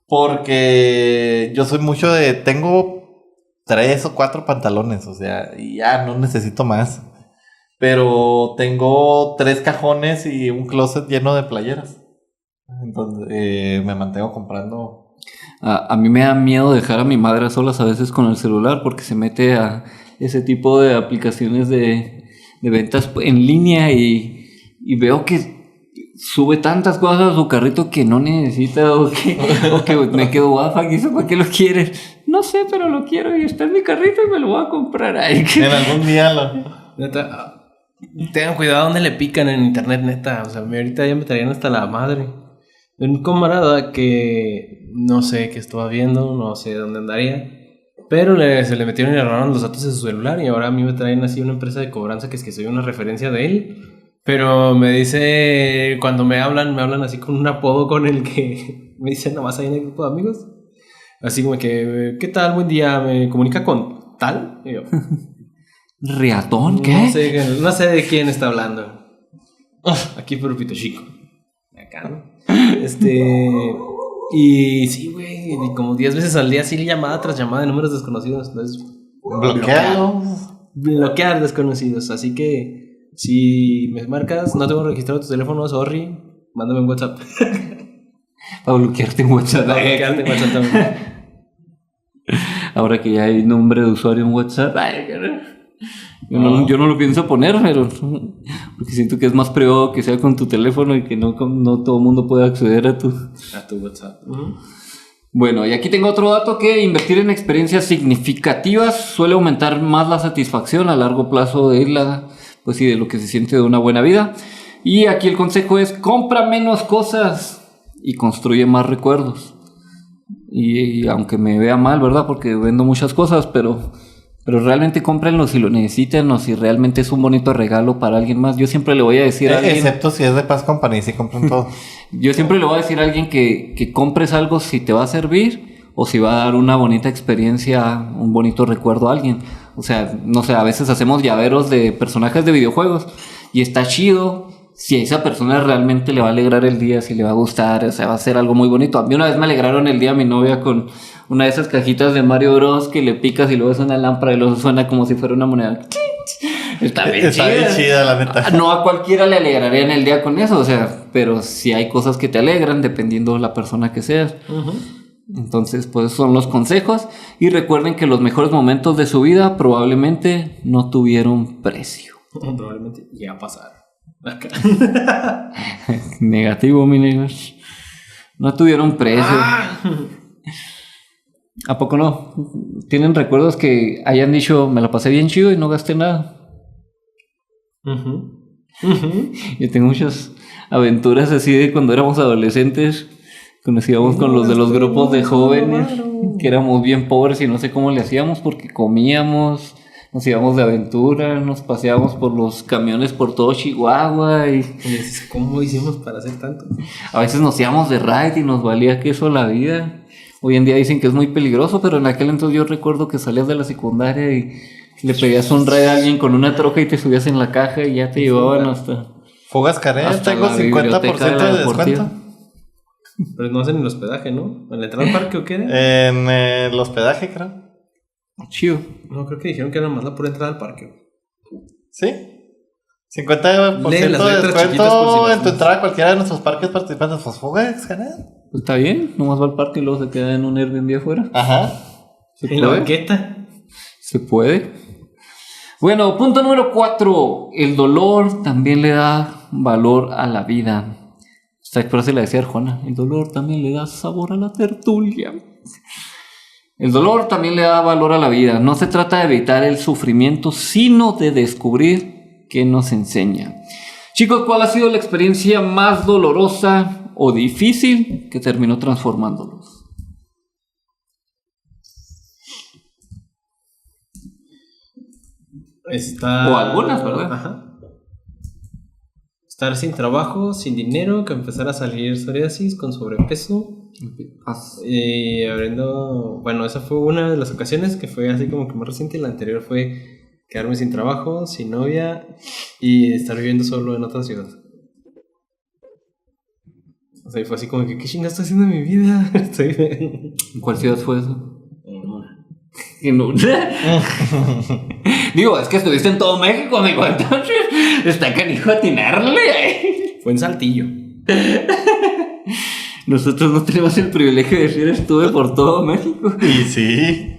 Porque yo soy mucho de... Tengo 3 o 4 pantalones, o sea, y ya no necesito más. Pero tengo 3 cajones y un closet lleno de playeras. Entonces me mantengo comprando. A mí me da miedo dejar a mi madre a solas a veces con el celular porque se mete a ese tipo de aplicaciones de ventas en línea y veo que sube tantas cosas a su carrito que no necesita o que me quedo guafa, ¿y eso para qué lo quieres? No sé, pero lo quiero y está en mi carrito y me lo voy a comprar. Ay, En algún día Neta, tengan cuidado donde le pican en internet, neta. O sea, ahorita ya me traían hasta la madre. Un camarada que no sé qué estaba viendo, no sé dónde andaría, pero se le metieron y le robaron los datos de su celular y ahora a mí me traen así una empresa de cobranza que es que soy una referencia de él. Pero me dice, cuando me hablan así con un apodo con el que me dicen nomás ahí en el grupo de amigos. Así como que, ¿qué tal? Buen día, ¿me comunica con tal? Y yo, ¿Riatón? ¿Qué? no sé de quién está hablando. Aquí por Pito Chico. Acá, ¿no? Y sí, güey, como 10 veces al día, sí, llamada tras llamada de números desconocidos. Entonces, bloquear desconocidos. Así que, si me marcas, no tengo registrado tu teléfono, sorry, mándame un WhatsApp. Para bloquearte en WhatsApp. Para bloquearte en WhatsApp también. Ahora que ya hay nombre de usuario en WhatsApp. Ay, yo no lo pienso poner, pero porque siento que es más privado que sea con tu teléfono y que no todo el mundo puede acceder a tu WhatsApp. Bueno, y aquí tengo otro dato que invertir en experiencias significativas suele aumentar más la satisfacción a largo plazo de de lo que se siente de una buena vida. Y aquí el consejo es: compra menos cosas y construye más recuerdos. Y aunque me vea mal, ¿verdad? Porque vendo muchas cosas, pero realmente cómprenlo si lo necesitan o si realmente es un bonito regalo para alguien más. Yo siempre le voy a decir a alguien... Excepto si es de Paz Company, si compran todo. Yo siempre le voy a decir a alguien que compres algo si te va a servir o si va a dar una bonita experiencia, un bonito recuerdo a alguien. O sea, no sé, a veces hacemos llaveros de personajes de videojuegos y está chido si a esa persona realmente le va a alegrar el día, si le va a gustar, o sea, va a ser algo muy bonito. A mí una vez me alegraron el día a mi novia con una de esas cajitas de Mario Bros que le picas y luego suena lámpara y luego suena como si fuera una moneda. Está bien chida, la neta. No a cualquiera le alegraría en el día con eso, o sea, pero sí hay cosas que te alegran dependiendo de la persona que seas. Entonces, pues son los consejos. Y recuerden que los mejores momentos de su vida probablemente no tuvieron precio. Probablemente ya a pasar. Acá. Negativo, mi negros. No tuvieron precio. ¿A poco no? ¿Tienen recuerdos que hayan dicho, me la pasé bien chido y no gasté nada? Yo tengo muchas aventuras así de cuando éramos adolescentes. Conocíamos con los de los grupos de jóvenes, que éramos bien pobres y no sé cómo le hacíamos porque comíamos, nos íbamos de aventura, nos paseábamos por los camiones por todo Chihuahua y ¿Cómo hicimos para hacer tanto? a veces nos íbamos de ride y nos valía queso la vida. Hoy en día dicen que es muy peligroso, pero en aquel entonces yo recuerdo que salías de la secundaria y le pedías un ride a alguien con una troca y te subías en la caja y ya te llevaban hasta... Fugas Carrera, Hasta tengo la 50% biblioteca de la de deportiva. descuento. Pero no hacen el hospedaje, ¿no? ¿En la entrada al parque o qué era? En el hospedaje, creo. Chido. No, creo que dijeron que era más la pura entrada al parque. ¿Sí? 50% Lee de las letras chiquitas por descuento si las en tu entrada a cualquiera de nuestros parques participantes. Pues Fugas Carrera. Pues está bien, nomás va al parque y luego se queda en un Airbnb afuera. Ajá. ¿Se ¿En la puede? banqueta? Se puede. Bueno, punto número 4. El dolor también le da valor a la vida. Esta frase la decía Arjona. El dolor también le da sabor a la tertulia. El dolor también le da valor a la vida. No se trata de evitar el sufrimiento, sino de descubrir qué nos enseña. Chicos, ¿cuál ha sido la experiencia más dolorosa o difícil que terminó transformándolos? O algunas, ¿verdad? Ajá. Estar sin trabajo, sin dinero, que empezar a salir psoriasis, con sobrepeso. Y abriendo... Bueno, esa fue una de las ocasiones que fue así como que más reciente. La anterior fue quedarme sin trabajo, sin novia y estar viviendo solo en otra ciudad. O sea, y fue así como que, ¿qué chingados estoy haciendo en mi vida? ¿En cuál ciudad fue eso? En una. En una. Digo, es que estuviste en todo México, amigo. Entonces, está canijo atinarle. Fue en Saltillo. Nosotros no tenemos el privilegio de decir estuve por todo México. Y sí.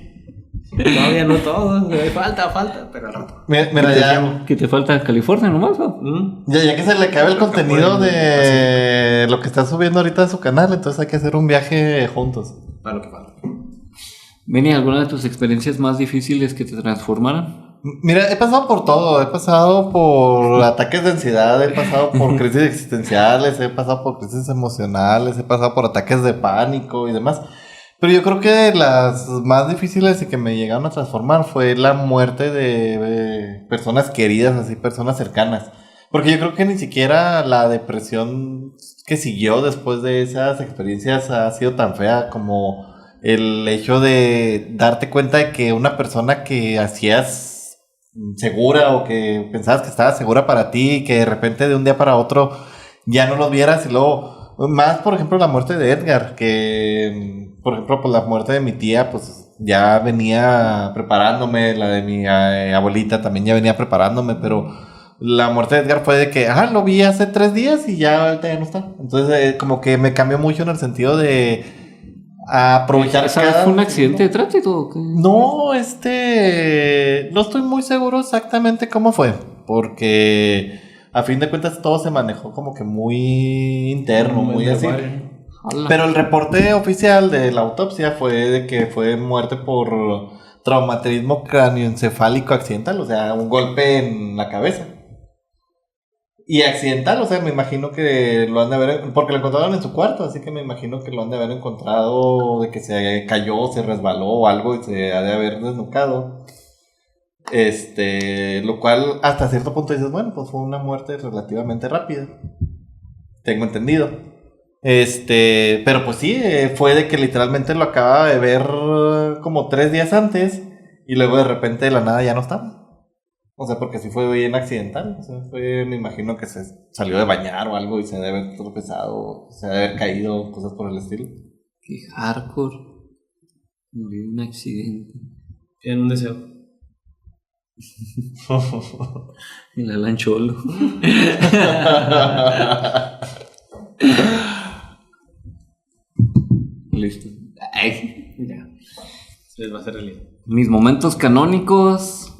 Todavía no todo. Falta, pero al rato. Mira, ya, ¿Qué te falta? ¿California nomás? ¿No? ya que se le cabe el contenido de lo que está subiendo ahorita a su canal, entonces hay que hacer un viaje juntos. Para lo que falta. Benny, ¿alguna de tus experiencias más difíciles que te transformaran? Mira, he pasado por todo. He pasado por ataques de ansiedad, he pasado por crisis existenciales, he pasado por crisis emocionales, he pasado por ataques de pánico y demás. Pero yo creo que las más difíciles y que me llegaron a transformar fue la muerte de personas queridas, así, personas cercanas. Porque yo creo que ni siquiera la depresión que siguió después de esas experiencias ha sido tan fea como el hecho de darte cuenta de que una persona que hacías segura o que pensabas que estaba segura para ti y que de repente de un día para otro ya no los vieras. Y luego, más por ejemplo la muerte de Edgar, que por ejemplo pues la muerte de mi tía pues ya venía preparándome, la de mi abuelita también ya venía preparándome, pero la muerte de Edgar fue de que lo vi hace 3 días y ya ahorita ya no está. Entonces como que me cambió mucho en el sentido de aprovechar. ¿Esa vez fue un accidente de tránsito o qué? No, no estoy muy seguro exactamente cómo fue, porque a fin de cuentas todo se manejó como que muy interno, muy así. Jala. Pero el reporte oficial de la autopsia fue de que fue muerte por traumatismo cráneoencefálico accidental, o sea, un golpe en la cabeza. Y accidental, o sea, me imagino que lo han de haber... Porque lo encontraron en su cuarto, así que me imagino que lo han de haber encontrado de que se cayó, se resbaló o algo y se ha de haber desnucado. Lo cual, hasta cierto punto dices, bueno, pues fue una muerte relativamente rápida. Tengo entendido. Pero pues sí, fue de que literalmente lo acababa de ver como 3 días antes y luego de repente de la nada ya no estaba. O sea, porque sí fue bien accidental. O sea, me imagino que se salió de bañar o algo y se debe haber tropezado, se debe haber caído, cosas por el estilo. Qué hardcore. Murió en un accidente. Tienen un deseo. El Alan Cholo. Listo. Ay, ya. Se les va a hacer realidad. Mis momentos canónicos.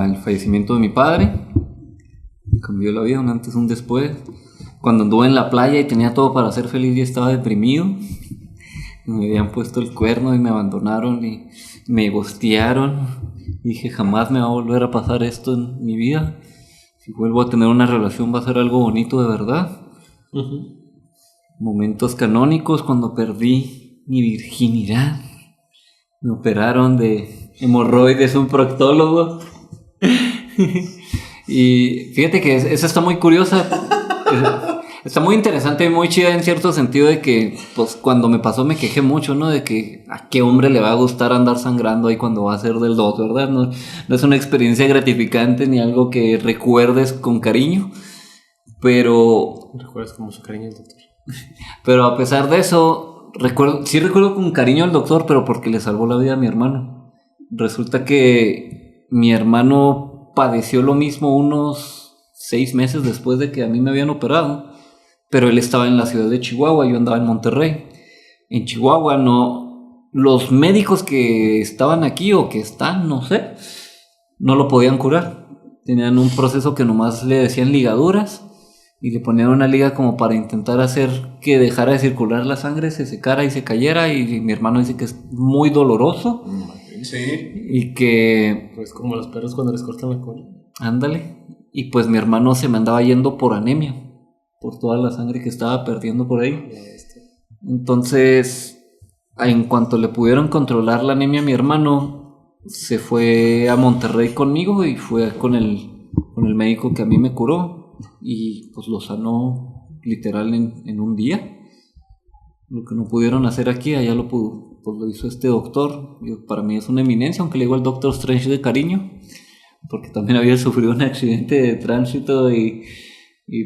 El fallecimiento de mi padre. cambió la vida, un antes, un después. Cuando anduve en la playa y tenía todo para ser feliz y estaba deprimido. Me habían puesto el cuerno y me abandonaron y me ghostearon. Dije, jamás me va a volver a pasar esto en mi vida. Si vuelvo a tener una relación va a ser algo bonito de verdad. Momentos canónicos cuando perdí mi virginidad. Me operaron de hemorroides un proctólogo. Y fíjate que esa está muy curiosa. Está muy interesante y muy chida en cierto sentido de que, pues, cuando me pasó me quejé mucho, ¿no? De que a qué hombre le va a gustar andar sangrando ahí cuando va a ser del 2, ¿verdad? No es una experiencia gratificante ni algo que recuerdes con cariño, pero... ¿Recuerdas con mucho cariño el doctor? Pero a pesar de eso, sí recuerdo con cariño al doctor, pero porque le salvó la vida a mi hermano. Resulta que mi hermano padeció lo mismo unos 6 meses después de que a mí me habían operado. Pero él estaba en la ciudad de Chihuahua, yo andaba en Monterrey. En Chihuahua no... Los médicos que estaban aquí o que están, no sé, no lo podían curar. Tenían un proceso que nomás le decían ligaduras y le ponían una liga como para intentar hacer que dejara de circular la sangre, se secara y se cayera. Y mi hermano dice que es muy doloroso. Sí. Y que... Pues como los perros cuando les cortan la cola. Ándale. Y pues mi hermano se me andaba yendo por anemia, por toda la sangre que estaba perdiendo por ahí. Entonces, en cuanto le pudieron controlar la anemia a mi hermano, se fue a Monterrey conmigo y fue con el médico que a mí me curó y pues lo sanó literal en un día. Lo que no pudieron hacer aquí, allá lo hizo este doctor. Para mí es una eminencia, aunque le digo al Doctor Strange de cariño, porque también había sufrido un accidente de tránsito y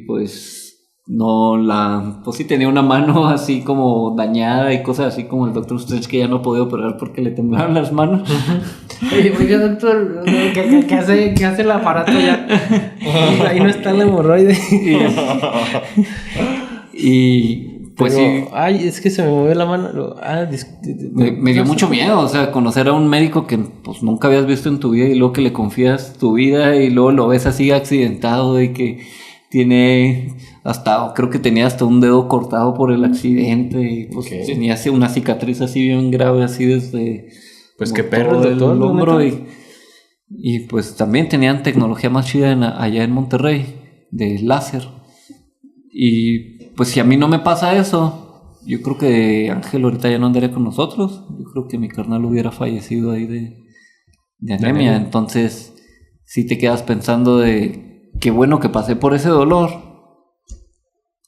pues pues sí tenía una mano así como dañada y cosas así como el Doctor Strange, que ya no podía operar porque le temblaban las manos. Oye, doctor, ¿qué hace el aparato ya? Ahí no está el hemorroide. Y pues pero, sí. Ay, es que se me movió la mano. Me dio mucho miedo, o sea, conocer a un médico que pues nunca habías visto en tu vida y luego que le confías tu vida y luego lo ves así accidentado y que creo que tenía hasta un dedo cortado por el accidente y pues tenía así una cicatriz así bien grave así desde pues qué perro el doctor, hombro y pues también tenían tecnología más chida allá en Monterrey de láser. Y pues si a mí no me pasa eso, yo creo que Ángel ahorita ya no andaría con nosotros. Yo creo que mi carnal hubiera fallecido ahí de anemia. Entonces si te quedas pensando de qué bueno que pasé por ese dolor,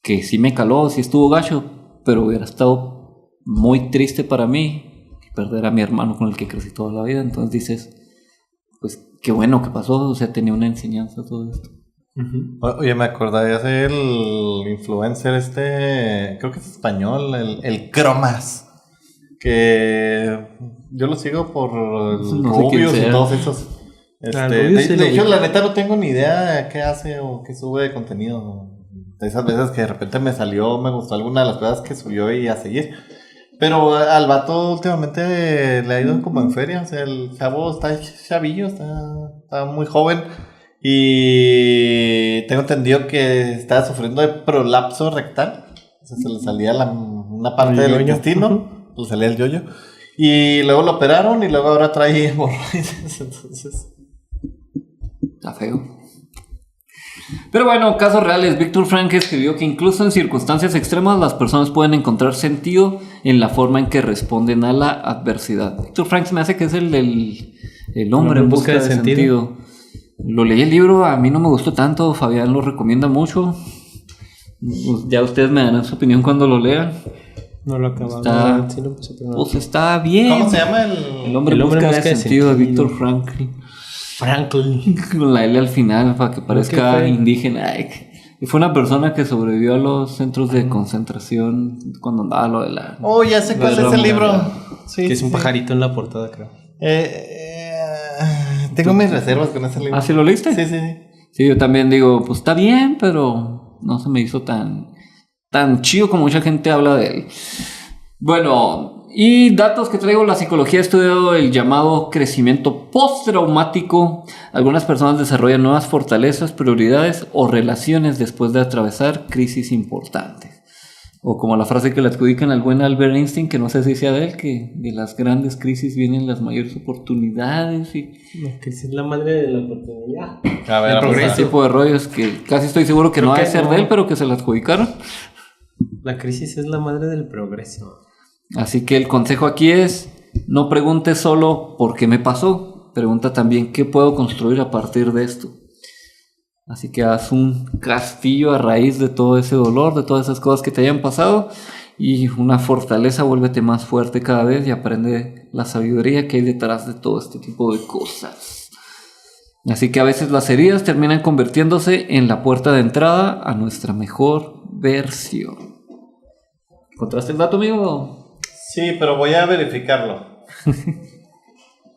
que sí me caló, sí estuvo gacho, pero hubiera estado muy triste para mí perder a mi hermano con el que crecí toda la vida. Entonces dices, pues qué bueno que pasó, o sea, tenía una enseñanza todo esto. Oye, me acordaría de el influencer creo que es español, el Cromas, que yo lo sigo por Rubius y todos esos. De hecho, la neta no tengo ni idea de qué hace o qué sube de contenido. De esas veces que de repente me gustó alguna de las cosas que subió y a seguir. Pero al vato últimamente le ha ido como en feria. O sea, el chavo está chavillo, está muy joven. Y tengo entendido que estaba sufriendo de prolapso rectal. O sea, se le salía una parte del intestino, le salía el yoyo. Y luego lo operaron y luego ahora trae hemorroides. Entonces... Está feo. Pero bueno, casos reales. Víctor Frank escribió que incluso en circunstancias extremas las personas pueden encontrar sentido en la forma en que responden a la adversidad. Víctor Frank se me hace que es el hombre en busca de sentido. Lo leí el libro, a mí no me gustó tanto. Fabián lo recomienda mucho. Ya ustedes me darán su opinión cuando lo lean. No lo acabamos. Pues está bien. ¿Cómo se llama el hombre en busca de sentido de Víctor Franklin? Con la L al final para que parezca indígena. Y fue una persona que sobrevivió a los centros de concentración cuando andaba lo de la... Oh, ya sé cuál es el libro. Sí, que es un pajarito en la portada, creo. Tengo mis reservas con ese libro. ¿Ah, sí lo leíste? Sí. Sí, yo también digo, pues está bien, pero no se me hizo tan chido como mucha gente habla de él. Bueno, Y datos que traigo, la psicología ha estudiado el llamado crecimiento postraumático. Algunas personas desarrollan nuevas fortalezas, prioridades o relaciones después de atravesar crisis importantes. O como la frase que le adjudican al buen Albert Einstein, que no sé si sea de él, que de las grandes crisis vienen las mayores oportunidades y La crisis es la madre de la oportunidad. A ver, ese progreso. tipo de rollos que casi estoy seguro que Creo no ha de que ser no. de él, pero que se le adjudicaron. La crisis es la madre del progreso. Así que el consejo aquí es, no preguntes solo por qué me pasó, pregunta también qué puedo construir a partir de esto. Así que haz un castillo a raíz de todo ese dolor, de todas esas cosas que te hayan pasado, y una fortaleza, vuélvete más fuerte cada vez y aprende la sabiduría que hay detrás de todo este tipo de cosas. Así que a veces las heridas terminan convirtiéndose en la puerta de entrada a nuestra mejor versión. ¿Encontraste el dato, amigo? Sí, pero voy a verificarlo.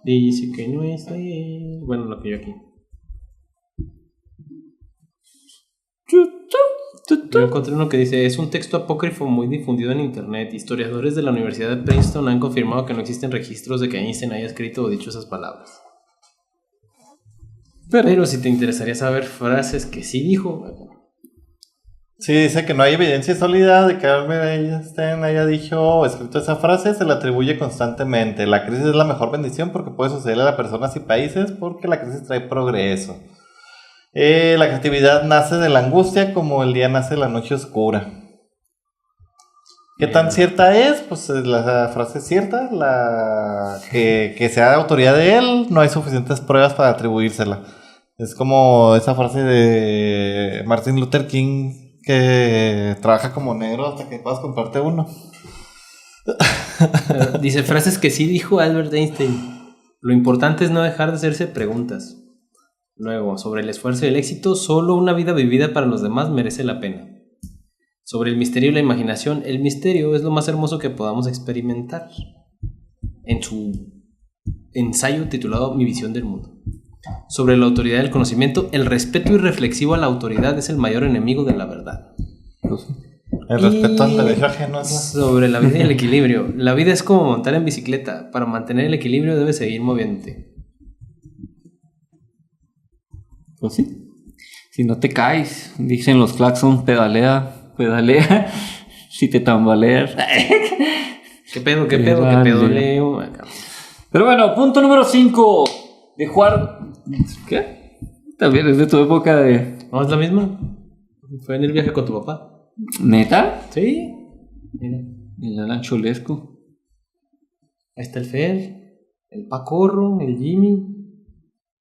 Dice que no es de... Bueno, lo que yo aquí. Yo encontré uno que dice, es un texto apócrifo muy difundido en internet. Historiadores de la Universidad de Princeton han confirmado que no existen registros de que Einstein haya escrito o dicho esas palabras. Pero si te interesaría saber frases que sí dijo... Sí, dice que no hay evidencia sólida de que Albert Einstein haya dicho o escrito esa frase, se le atribuye constantemente. La crisis es la mejor bendición porque puede sucederle a las personas y países porque la crisis trae progreso. La creatividad nace de la angustia como el día nace de la noche oscura. ¿Qué tan cierta es? Pues la frase es cierta, que sea de autoría de él, no hay suficientes pruebas para atribuírsela. Es como esa frase de Martin Luther King que trabaja como negro hasta que puedas comprarte uno. Dice frases que sí dijo Albert Einstein. Lo importante es no dejar de hacerse preguntas. Luego, sobre el esfuerzo y el éxito, solo una vida vivida para los demás merece la pena. Sobre el misterio y la imaginación, el misterio es lo más hermoso que podamos experimentar. En su ensayo titulado Mi visión del mundo. Sobre la autoridad del conocimiento, el respeto irreflexivo a la autoridad es el mayor enemigo de la verdad. El respeto al derecho ajeno es Sobre la vida y el equilibrio, la vida es como montar en bicicleta. Para mantener el equilibrio debes seguir moviéndote. Pues sí. Si no te caes, dicen los claxons, pedalea, si te tambaleas. ¿Qué pedo, Leo? Pero bueno, punto número 5. De jugar... ¿Qué? También es de tu época de... ¿No es la misma? Fue en el viaje con tu papá. ¿Neta? Sí. Mira, El Alan Cholesco. ahí está el Fer, el Pacorro, el Jimmy,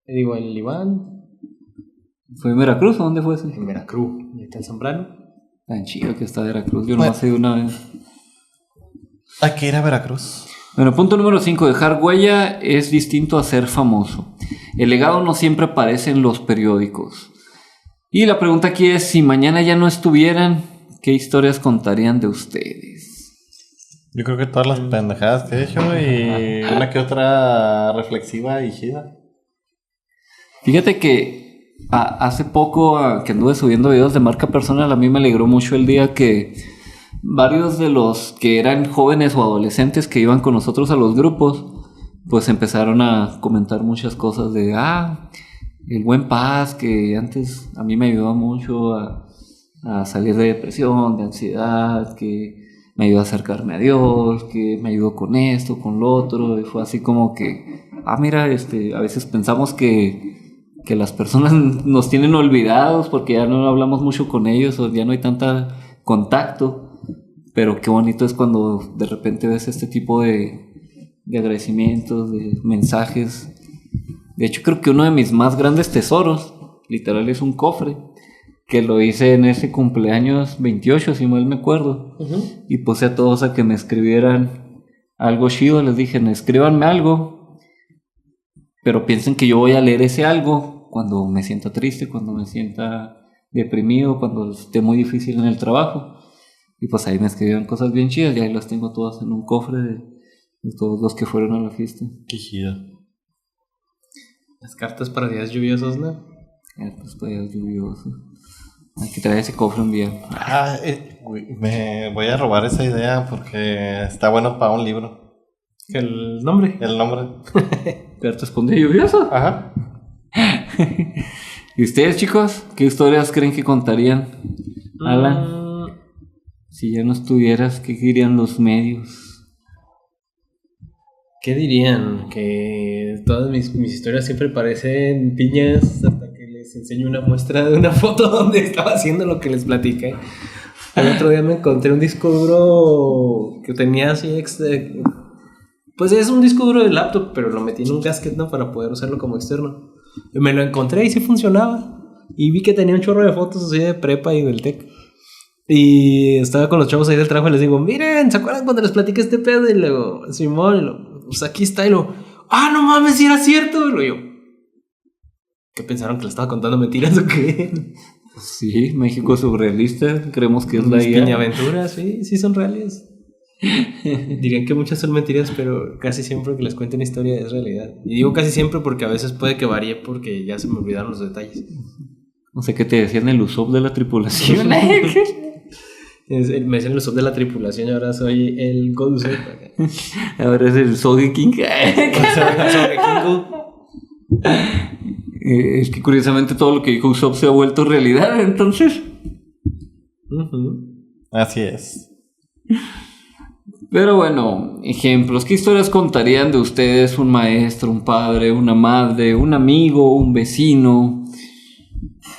el Iván. ¿Fue en Veracruz o dónde fue ese? En Veracruz. Y ahí está el Zambrano. Tan chido que está Veracruz. Yo nomás he ido una vez. hay que ir a Veracruz. Bueno, punto número 5. Dejar huella es distinto a ser famoso. El legado no siempre aparece en los periódicos. Y la pregunta aquí es, si mañana ya no estuvieran, ¿qué historias contarían de ustedes? Yo creo que todas las pendejadas que he hecho y una que otra reflexiva y chida. Fíjate que hace poco que anduve subiendo videos de marca personal, a mí me alegró mucho el día que varios de los que eran jóvenes o adolescentes que iban con nosotros a los grupos, pues empezaron a comentar muchas cosas de, el buen Paz, que antes a mí me ayudó mucho a salir de depresión, de ansiedad, que me ayudó a acercarme a Dios, que me ayudó con esto, con lo otro, y fue así como que, mira, a veces pensamos que las personas nos tienen olvidados porque ya no hablamos mucho con ellos o ya no hay tanta contacto. Pero qué bonito es cuando de repente ves este tipo de agradecimientos, de mensajes. De hecho, creo que uno de mis más grandes tesoros, literal, es un cofre, que lo hice en ese cumpleaños 28, si mal me acuerdo. Uh-huh. Y puse a todos a que me escribieran algo chido. Les dije, escríbanme algo, pero piensen que yo voy a leer ese algo cuando me sienta triste, cuando me sienta deprimido, cuando esté muy difícil en el trabajo. Y pues ahí me escribieron cosas bien chidas y ahí las tengo todas en un cofre de todos los que fueron a la fiesta. Qué chido. Las cartas para días lluviosos, ¿no? Cartas para días lluviosos. Hay que traer ese cofre un día. Me voy a robar esa idea porque está bueno para un libro. El nombre. El nombre. Carta escondida lluviosa. Ajá. ¿Y ustedes, chicos? ¿Qué historias creen que contarían? Alan, si ya no estuvieras, ¿qué dirían los medios? ¿Qué dirían? Que todas mis historias siempre parecen piñas hasta que les enseño una muestra de una foto donde estaba haciendo lo que les platiqué. El otro día me encontré un disco duro que tenía así pues es un disco duro de laptop, pero lo metí en un gasket, ¿no? Para poder usarlo como externo. Y me lo encontré y sí funcionaba. Y vi que tenía un chorro de fotos así de prepa y del tech. Y estaba con los chavos ahí del trabajo y les digo, miren, ¿se acuerdan cuando les platiqué este pedo? Y luego, Simón, y luego, pues aquí está. Y luego, no mames, si era cierto. Y luego yo, ¿qué pensaron que le estaba contando mentiras o qué? Sí, México surrealista, creemos que es la Mis IA. piñaventuras, sí son reales. Dirían que muchas son mentiras, pero casi siempre que les cuento una historia es realidad. Y digo casi siempre porque a veces puede que varíe porque ya se me olvidaron los detalles. No sé qué te decían el Usopp de la tripulación. Me dicen los sub de la tripulación y ahora soy el God Usopp. Ahora es el Sogeking. Es que curiosamente todo lo que dijo Usopp se ha vuelto realidad, entonces. Así es. Pero bueno, ejemplos. ¿Qué historias contarían de ustedes? Un maestro, un padre, una madre, un amigo, un vecino.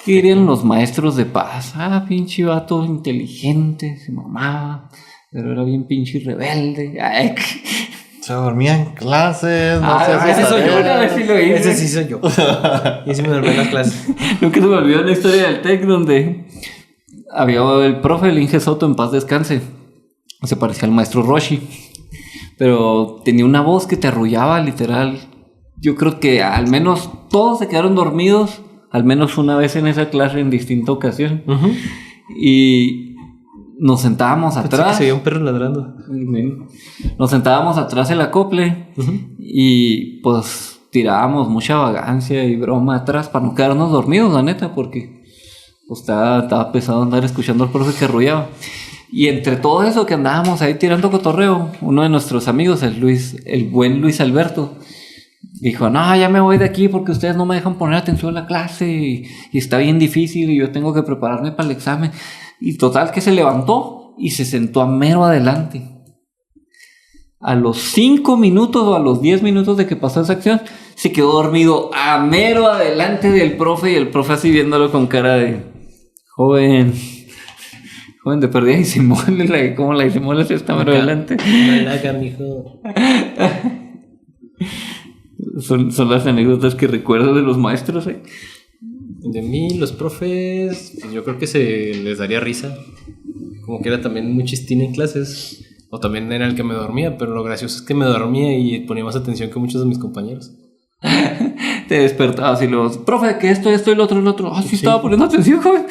¿Qué dirían los maestros de paz? Pinche vato inteligente, se mamaba, pero era bien pinche rebelde. Ay. Se dormía en clases, no sé. Ese soy yo, una vez sí lo hice. Ese sí soy yo. Y sí me dormí en las clases. Nunca se me olvidó la historia del TEC donde había el profe, el Inge Soto, en paz descanse. Se parecía al maestro Roshi, pero tenía una voz que te arrullaba, literal. Yo creo que al menos todos se quedaron dormidos, al menos una vez en esa clase en distinta ocasión. Y nos sentábamos atrás. Se veía un perro ladrando. Nos sentábamos atrás del acople y pues tirábamos mucha vagancia y broma atrás para no quedarnos dormidos, la neta, porque pues, estaba pesado andar escuchando al profe que arrullaba. Y entre todo eso que andábamos ahí tirando cotorreo, uno de nuestros amigos, el buen Luis Alberto, dijo, no, ya me voy de aquí porque ustedes no me dejan poner atención a la clase y está bien difícil y yo tengo que prepararme para el examen. Y total que se levantó y se sentó a mero adelante. A los 5 minutos o a los 10 minutos de que pasó esa acción, se quedó dormido a mero adelante del profe y el profe así viéndolo con cara de joven de perdida y Simón, como la Simón está mero adelante. Malaca, mijo. Son las anécdotas que recuerdo de los maestros, ¿eh? De mí, los profes, pues yo creo que se les daría risa. Como que era también muy chistín en clases. O también era el que me dormía, pero lo gracioso es que me dormía y ponía más atención que muchos de mis compañeros. Te despertabas y los, profe, que esto y lo otro. Sí, estaba poniendo atención, joven.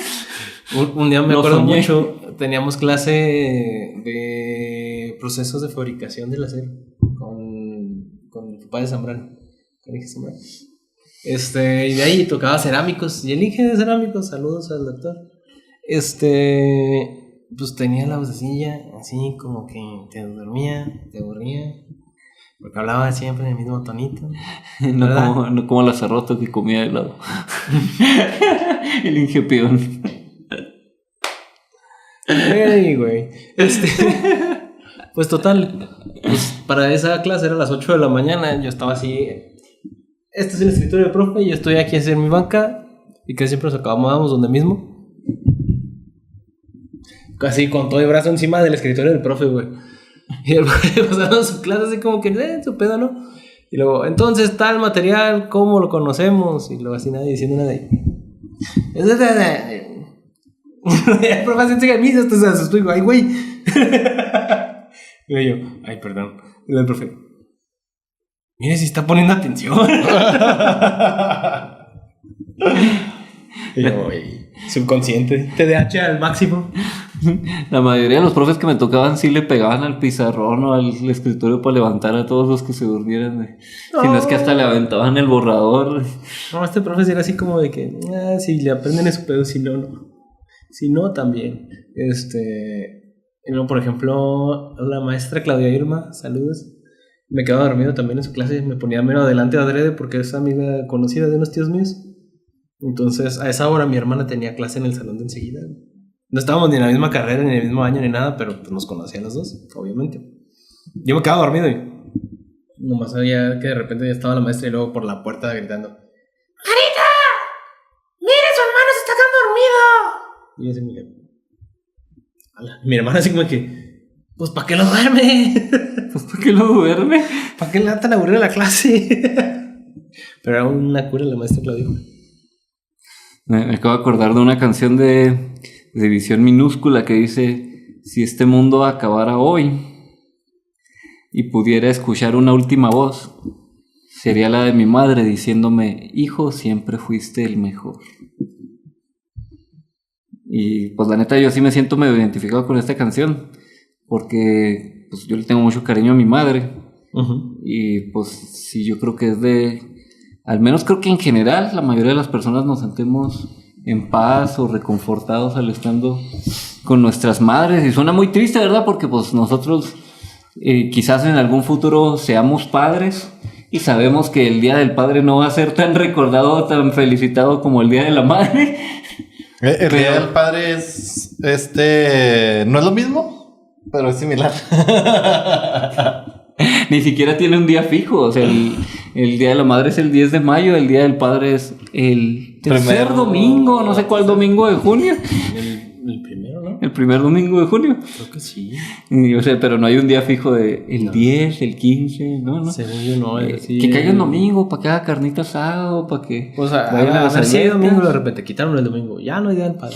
Un día me acuerdo mucho, teníamos clase de procesos de fabricación del acero con el papá de Zambrano, con Inge Zambrano. Y de ahí tocaba cerámicos, y el Inge de cerámicos, saludos al doctor. Pues tenía la vocecilla así como que te dormía, te aburría, porque hablaba siempre en el mismo tonito. No como la zarrota que comía de helado. El Inge peón. Ey, güey. Pues total, pues para esa clase era las 8 de la mañana. Yo estaba así. Este es el escritorio del profe. Yo estoy aquí en mi banca. Y que siempre nos acabábamos donde mismo. Casi con todo el brazo encima del escritorio del profe, güey. Y el profe pasando su clase así como que, su pedo, ¿no? Y luego, entonces, tal material, ¿cómo lo conocemos? Y luego así nadie diciendo nada. El profe se enseña a mí, hasta se asustó y digo, ay, güey. Y yo, ay, perdón. Y el profe, mire si está poniendo atención. Y yo, subconsciente, TDAH al máximo. La mayoría de los profes que me tocaban sí le pegaban al pizarrón o al escritorio para levantar a todos los que se durmieran. Si no es que hasta le aventaban el borrador. No, este profe era así como de que, si le aprenden es su pedo, si no, no. Si no, también. Y luego, por ejemplo, la maestra Claudia Irma, saludos. Me quedaba dormido también en su clase. Me ponía menos adelante adrede porque es amiga conocida de unos tíos míos. Entonces, a esa hora mi hermana tenía clase en el salón de enseguida. No estábamos ni en la misma carrera, ni en el mismo año, ni nada, pero pues nos conocían los dos, obviamente. Yo me quedaba dormido y nomás sabía que de repente ya estaba la maestra y luego por la puerta gritando: ¡Carita! ¡Mire, su hermano se está quedando dormido! Y yo así me quedé. Mi hermana así como que, pues ¿para qué lo duerme? Pues ¿por qué lo duerme? ¿Para qué le da tan aburrida la clase? Pero era una cura la maestra Claudia. Me acabo de acordar de una canción de División Minúscula que dice: si este mundo acabara hoy y pudiera escuchar una última voz, sería la de mi madre diciéndome: hijo, siempre fuiste el mejor. Y pues la neta yo sí me siento medio identificado con esta canción, porque pues yo le tengo mucho cariño a mi madre. Y pues sí, yo creo que es de... Al menos creo que en general la mayoría de las personas nos sentimos en paz o reconfortados al estando con nuestras madres. Y suena muy triste, ¿verdad? Porque pues nosotros quizás en algún futuro seamos padres y sabemos que el Día del Padre no va a ser tan recordado, tan felicitado como el Día de la Madre. El Día del Padre es... no es lo mismo, pero es similar. Ni siquiera tiene un día fijo. O sea, el Día de la Madre es el 10 de mayo, el Día del Padre es el tercer domingo, no sé cuál domingo de junio. El primero, ¿no? El primer domingo de junio. Creo que sí. Y, o sea, pero no hay un día fijo de el 10, el 15, ¿no? Según yo no, sí, que caiga un domingo, para que haga carnita asado, para que o sea, vayan a las ver si hay albercas. domingo, de repente quitaron el domingo. Ya no hay Día del Padre.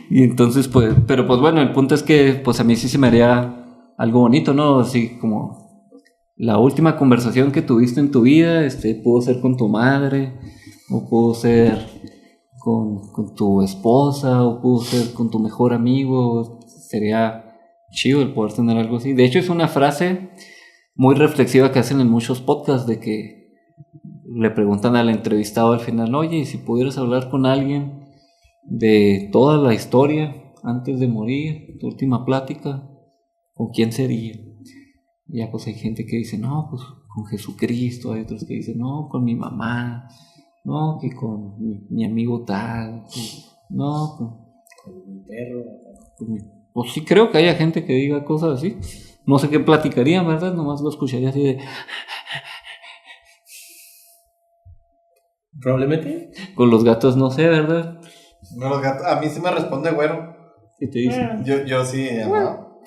Y entonces, pues, pero pues bueno, el punto es que pues a mí sí se me haría algo bonito, ¿no? Así como la última conversación que tuviste en tu vida, pudo ser con tu madre, o pudo ser con tu esposa, o pudo ser con tu mejor amigo. Sería chido el poder tener algo así. De hecho, es una frase muy reflexiva que hacen en muchos podcasts, de que le preguntan al entrevistado al final: oye, ¿y si pudieras hablar con alguien de toda la historia antes de morir, tu última plática, con quién sería? Y ya pues hay gente que dice: no, pues con Jesucristo. Hay otros que dicen: no, con mi mamá. No, que con mi amigo tal. No, Con mi perro. Pues sí, creo que haya gente que diga cosas así. No sé qué platicarían, ¿verdad? Nomás lo escucharía así de... Probablemente. Con los gatos no sé, ¿verdad? No, los gatos. A mí sí me responde güero. ¿Qué te dicen? Yo sí, ¿no?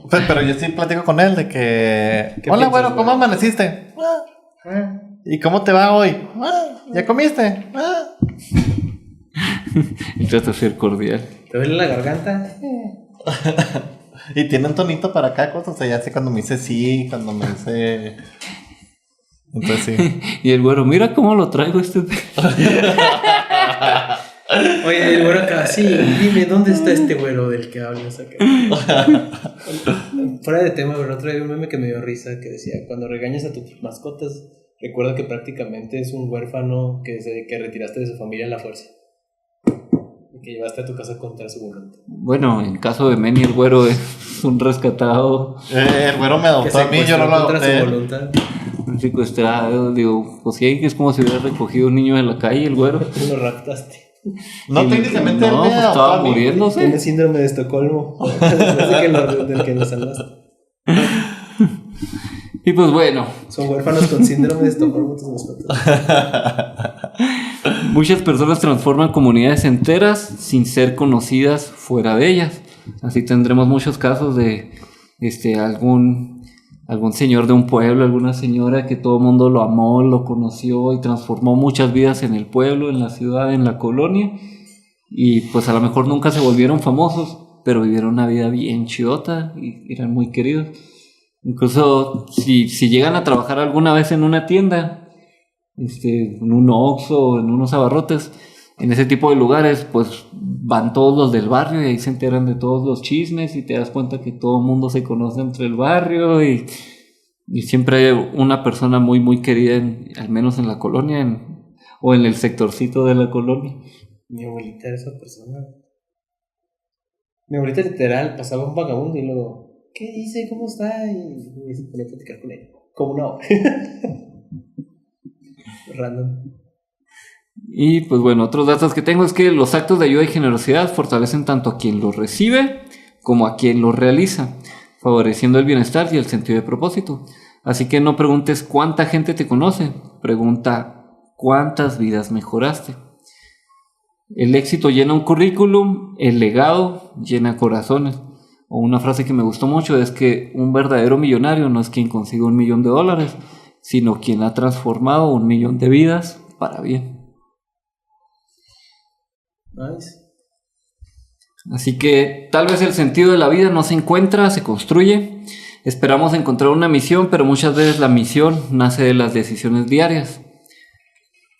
Pero yo sí platico con él de que... Hola, piensas, güero, ¿cómo güero? amaneciste? ¿Y cómo te va hoy? ¿Ya comiste? Y trata de ser cordial. ¿Te duele la garganta? Y tiene un tonito para acá, cosas. O sea, ya sé cuando me dice sí, cuando me dice... Entonces sí. Y el güero: mira cómo lo traigo Oye, el güero acá, sí, dime, ¿dónde está este güero del que hablas acá? Fuera de tema, pero otro día vi un meme que me dio risa que decía: cuando regañas a tus mascotas, recuerda que prácticamente es un huérfano que retiraste de su familia en la fuerza. Y que llevaste a tu casa contra su voluntad. Bueno, en caso de Manny, el güero es un rescatado, El güero me Que adoptó a mí, yo no lo contra su adopté. voluntad. un secuestrado. Digo, pues sí, es como si hubiera recogido un niño de la calle, el güero. Tú lo raptaste. No, Y- técnicamente él no, me pues adoptó estaba a mí. muriéndose. Tiene síndrome de Estocolmo. Después de del que lo salvaste. Y pues bueno, Son huérfanos con síndrome de Estocolmo tus mascotas. muchas personas transforman comunidades enteras sin ser conocidas fuera de ellas. Así tendremos muchos casos de algún señor de un pueblo, alguna señora que todo el mundo lo amó, lo conoció y transformó muchas vidas en el pueblo, en la ciudad, en la colonia. Y pues a lo mejor nunca se volvieron famosos, pero vivieron una vida bien chidota y eran muy queridos. Incluso si llegan a trabajar alguna vez en una tienda, en un Oxxo, en unos abarrotes, en ese tipo de lugares, pues van todos los del barrio y ahí se enteran de todos los chismes y te das cuenta que todo el mundo se conoce entre el barrio y siempre hay una persona muy muy querida, al menos en la colonia o en el sectorcito de la colonia. Mi abuelita era esa persona. Mi abuelita literal pasaba un vagabundo y luego: ¿qué dice? ¿Cómo está? Y se pone a platicar con él. ¿Cómo no? Random. Y pues bueno, otros datos que tengo es que los actos de ayuda y generosidad fortalecen tanto a quien los recibe como a quien los realiza, favoreciendo el bienestar y el sentido de propósito. Así que no preguntes cuánta gente te conoce, pregunta cuántas vidas mejoraste. El éxito llena un currículum, el legado llena corazones. O una frase que me gustó mucho es que un verdadero millonario no es quien consigue $1.000.000, sino quien ha transformado 1.000.000 de vidas para bien. Nice. Así que tal vez el sentido de la vida no se encuentra, se construye. Esperamos encontrar una misión, pero muchas veces la misión nace de las decisiones diarias.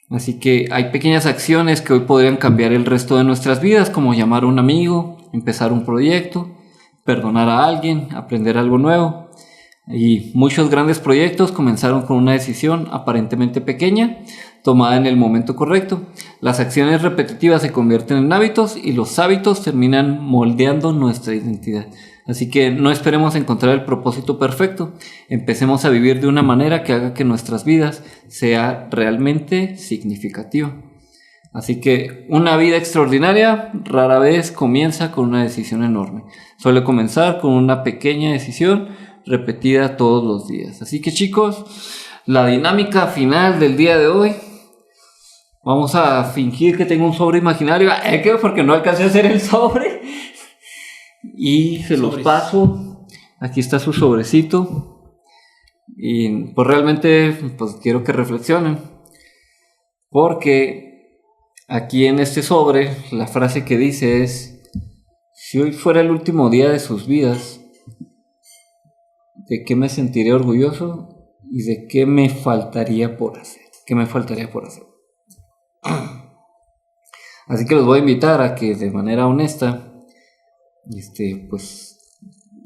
Así que hay pequeñas acciones que hoy podrían cambiar el resto de nuestras vidas, como llamar a un amigo, empezar un proyecto, perdonar a alguien, aprender algo nuevo. Y muchos grandes proyectos comenzaron con una decisión aparentemente pequeña, tomada en el momento correcto. Las acciones repetitivas se convierten en hábitos y los hábitos terminan moldeando nuestra identidad. Así que no esperemos encontrar el propósito perfecto. Empecemos a vivir de una manera que haga que nuestras vidas sea realmente significativa. Así que una vida extraordinaria rara vez comienza con una decisión enorme. Suele comenzar con una pequeña decisión repetida todos los días. Así que chicos, la dinámica final del día de hoy. Vamos a fingir que tengo un sobre imaginario. Porque no alcancé a hacer el sobre. Y se los paso. Aquí está su sobrecito. Y pues realmente pues quiero que reflexionen. Porque aquí en este sobre la frase que dice es: si hoy fuera el último día de sus vidas, ¿de qué me sentiré orgulloso? ¿Y de qué me faltaría por hacer? ¿Qué me faltaría por hacer? Así que los voy a invitar a que de manera honesta pues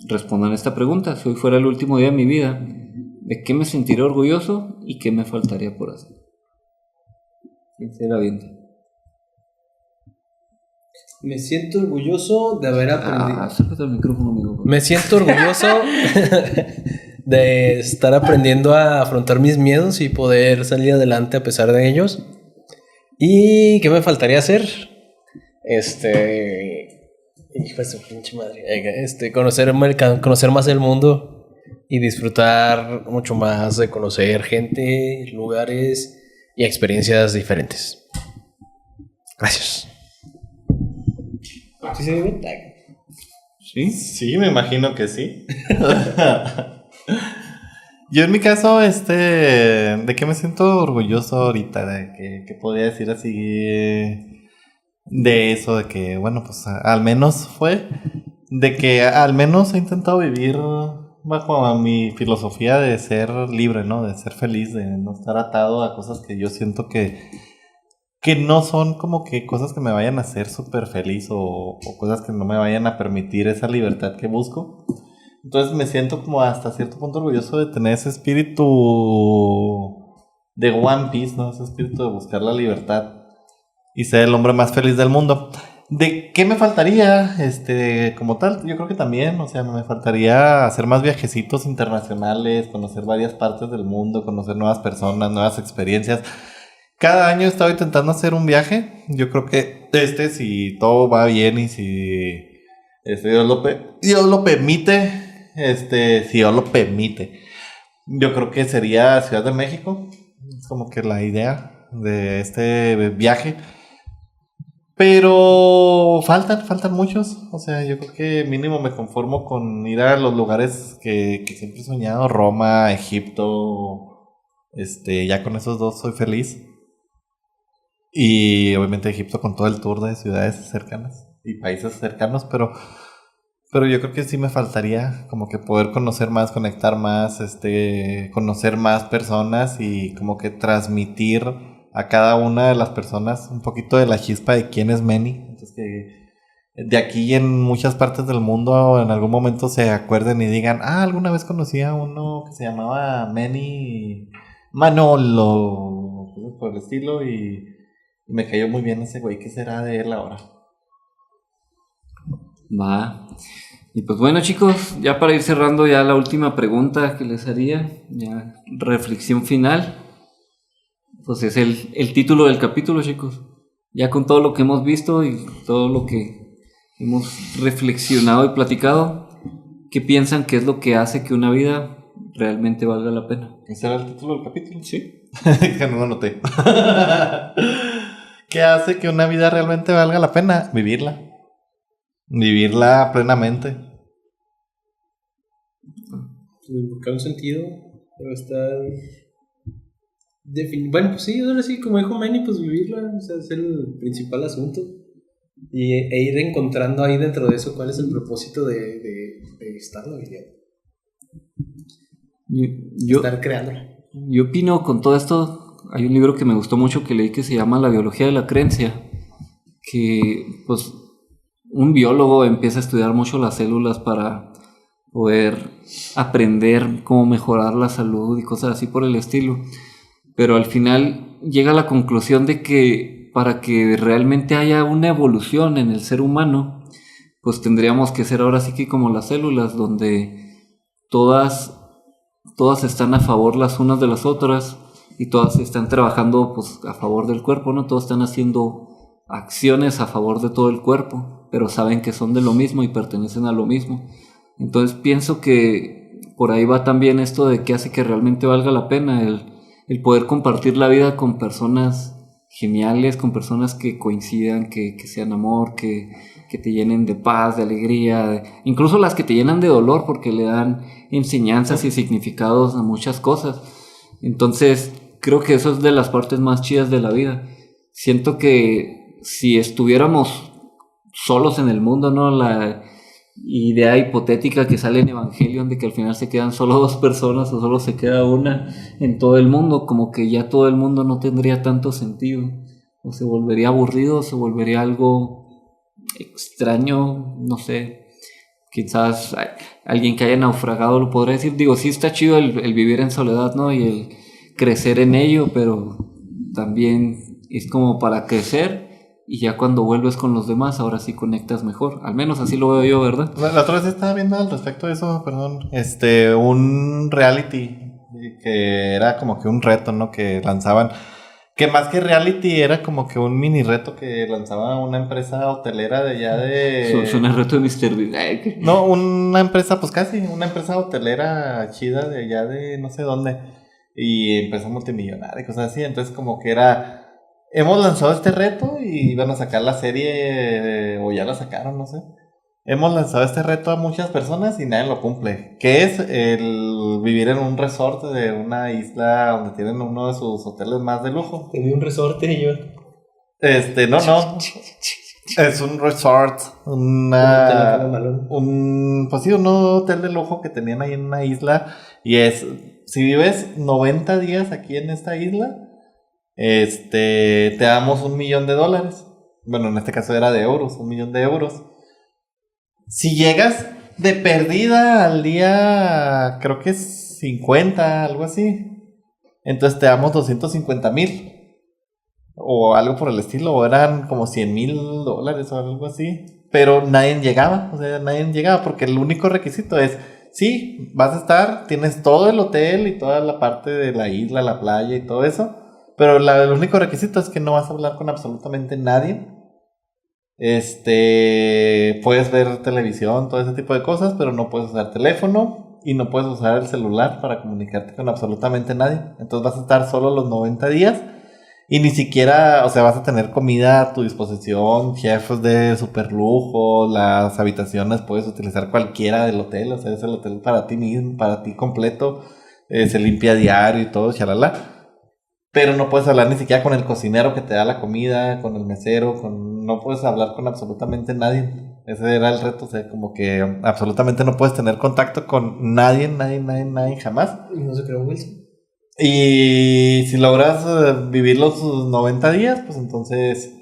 respondan esta pregunta. Si hoy fuera el último día de mi vida, ¿de qué me sentiré orgulloso y qué me faltaría por hacer? Sinceramente. Me siento orgulloso de haber aprendido. Acércate al micrófono, amigo. Me siento orgulloso de estar aprendiendo a afrontar mis miedos y poder salir adelante a pesar de ellos. ¿Y qué me faltaría hacer? Hijo de su pinche madre. Conocer más el mundo y disfrutar mucho más de conocer gente, lugares y experiencias diferentes. Gracias. ¿Sí se ve bien? Sí, sí, me imagino que sí. Yo en mi caso, ¿de qué me siento orgulloso ahorita? De que podría decir así, de eso, de que, bueno, pues al menos fue, de que al menos he intentado vivir bajo mi filosofía de ser libre, ¿no? De ser feliz, de no estar atado a cosas que yo siento que no son como que cosas que me vayan a hacer súper feliz o cosas que no me vayan a permitir esa libertad que busco. Entonces me siento como hasta cierto punto orgulloso de tener ese espíritu de One Piece, ¿no? Ese espíritu de buscar la libertad y ser el hombre más feliz del mundo. ¿De qué me faltaría? Como tal, yo creo que también, o sea, me faltaría hacer más viajecitos internacionales, conocer varias partes del mundo, conocer nuevas personas, nuevas experiencias. Cada año he estado intentando hacer un viaje. Yo creo que si todo va bien y si Dios lo permite, si Dios lo permite, yo creo que sería Ciudad de México. Es como que la idea de este viaje. Pero faltan muchos. O sea, yo creo que mínimo me conformo con ir a los lugares que siempre he soñado. Roma, Egipto. Ya con esos dos soy feliz. Y obviamente Egipto con todo el tour de ciudades cercanas y países cercanos, pero yo creo que sí me faltaría como que poder conocer más, conectar más, conocer más personas y como que transmitir a cada una de las personas un poquito de la chispa de quién es Manny. Entonces que de aquí y en muchas partes del mundo en algún momento se acuerden y digan, alguna vez conocí a uno que se llamaba Manny Manolo, cosas por el estilo, y me cayó muy bien ese güey. ¿Qué será de él ahora? Va. Y pues bueno, chicos, ya para ir cerrando ya la última pregunta que les haría, ya reflexión final, pues es el título del capítulo, chicos. Ya con todo lo que hemos visto y todo lo que hemos reflexionado y platicado, ¿qué piensan que es lo que hace que una vida realmente valga la pena? ¿Ese era el título del capítulo? Sí. Que no lo noté. ¿Qué hace que una vida realmente valga la pena? Vivirla. Vivirla plenamente. Buscar un sentido, pero estar... Bueno, pues sí, ahora sí, como dijo Manny, pues vivirla, o sea, es el principal asunto. E ir encontrando ahí dentro de eso cuál es el propósito de estar la vida. Estar creándola. Yo opino con todo esto, hay un libro que me gustó mucho que leí que se llama La biología de la creencia, que pues un biólogo empieza a estudiar mucho las células para poder aprender cómo mejorar la salud y cosas así por el estilo, pero al final llega a la conclusión de que para que realmente haya una evolución en el ser humano, pues tendríamos que ser ahora sí que como las células, donde todas están a favor las unas de las otras y todas están trabajando pues a favor del cuerpo, ¿no? Todas están haciendo acciones a favor de todo el cuerpo, pero saben que son de lo mismo y pertenecen a lo mismo. Entonces pienso que por ahí va también esto de que hace que realmente valga la pena el poder compartir la vida con personas geniales, con personas que coincidan, que sean amor, que te llenen de paz, de alegría, incluso las que te llenan de dolor porque le dan enseñanzas y significados a muchas cosas. Entonces creo que eso es de las partes más chidas de la vida. Siento que si estuviéramos solos en el mundo, ¿no? La idea hipotética que sale en Evangelion de que al final se quedan solo 2 personas o solo se queda una en todo el mundo, como que ya todo el mundo no tendría tanto sentido, o se volvería aburrido, o se volvería algo extraño, no sé, quizás alguien que haya naufragado lo podría decir. Digo, sí está chido el vivir en soledad, ¿no? Y el crecer en ello, pero también es como para crecer y ya cuando vuelves con los demás, ahora sí conectas mejor. Al menos así lo veo yo, ¿verdad? La otra vez estaba viendo al respecto de eso, perdón, un reality que era como que un reto, ¿no? Que lanzaban, que más que reality era como que un mini reto que lanzaba una empresa hotelera de allá de... Suena el reto de Mr. Bean. No, una empresa, pues casi, una empresa hotelera chida de allá de no sé dónde, y empresa multimillonaria y cosas así. Entonces como que era... Hemos lanzado este reto y iban a sacar la serie, o ya la sacaron, no sé. Hemos lanzado este reto a muchas personas y nadie lo cumple. Que es el vivir en un resort de una isla donde tienen uno de sus hoteles más de lujo. Tenía un resorte y yo... No. Es un resort, un hotel de lujo que tenían ahí en una isla. Y es, si vives 90 días aquí en esta isla, te damos $1,000,000. Bueno, en este caso era de euros, $1,000,000. Si llegas de perdida al día, creo que es 50, algo así, entonces te damos 250,000 o algo por el estilo, o eran como $100,000 o algo así. Pero nadie llegaba, porque el único requisito es: sí, vas a estar, tienes todo el hotel y toda la parte de la isla, la playa y todo eso, pero el único requisito es que no vas a hablar con absolutamente nadie. Puedes ver televisión, todo ese tipo de cosas, pero no puedes usar teléfono y no puedes usar el celular para comunicarte con absolutamente nadie. Entonces vas a estar solo los 90 días y ni siquiera, o sea, vas a tener comida a tu disposición, chefs de super lujo, las habitaciones puedes utilizar cualquiera del hotel, o sea, es el hotel para ti mismo, para ti completo, se limpia a diario y todo, chalala. Pero no puedes hablar ni siquiera con el cocinero que te da la comida, con el mesero, no puedes hablar con absolutamente nadie. Ese era el reto, o sea, como que absolutamente no puedes tener contacto con nadie, jamás. Y no se creó Wilson. Y si logras vivir los 90 días, pues entonces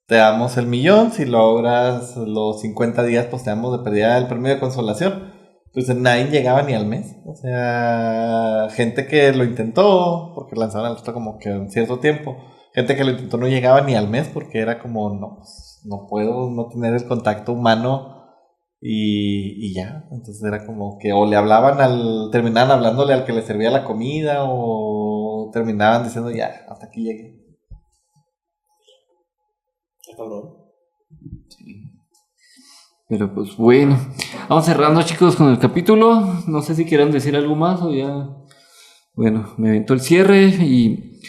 te damos el 1,000,000. Si logras los 50 días, pues te damos de pérdida el premio de consolación. Entonces nadie llegaba ni al mes. O sea, gente que lo intentó, porque lanzaron el reto como que en cierto tiempo. Gente que lo intentó no llegaba ni al mes porque era como, no, pues, no puedo no tener el contacto humano Y ya, entonces era como que o le hablaban terminaban hablándole al que le servía la comida o terminaban diciendo ya, hasta aquí llegué. Pero pues bueno, vamos cerrando, chicos, con el capítulo. No sé si quieran decir algo más o ya. Bueno, me aventó el cierre y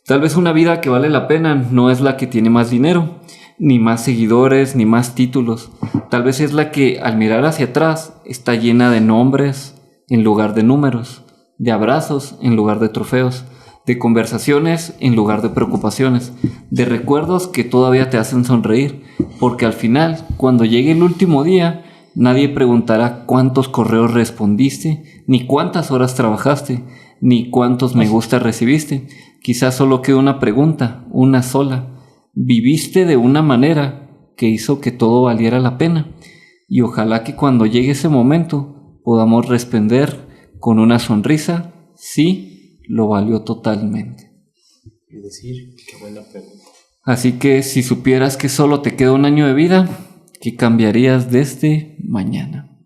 tal vez una vida que vale la pena no es la que tiene más dinero, ni más seguidores, ni más títulos. Tal vez es la que al mirar hacia atrás está llena de nombres en lugar de números, de abrazos en lugar de trofeos, de conversaciones en lugar de preocupaciones, de recuerdos que todavía te hacen sonreír, porque al final, cuando llegue el último día, nadie preguntará cuántos correos respondiste, ni cuántas horas trabajaste, ni cuántos me gusta recibiste. Quizás solo quede una pregunta, una sola. ¿Viviste de una manera que hizo que todo valiera la pena? Y ojalá que cuando llegue ese momento podamos responder con una sonrisa, sí, lo valió totalmente. Y decir, qué buena pregunta. Así que si supieras que solo te queda un año de vida, ¿qué cambiarías desde mañana?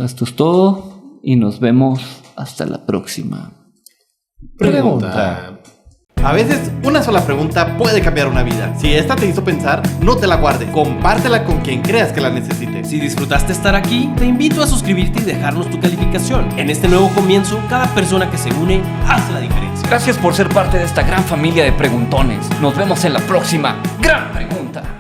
Esto es todo y nos vemos hasta la próxima. Pregunta. A veces una sola pregunta puede cambiar una vida. Si esta te hizo pensar, no te la guardes. Compártela con quien creas que la necesite. Si disfrutaste estar aquí, te invito a suscribirte y dejarnos tu calificación. En este nuevo comienzo, cada persona que se une hace la diferencia. Gracias por ser parte de esta gran familia de preguntones. Nos vemos en la próxima gran pregunta.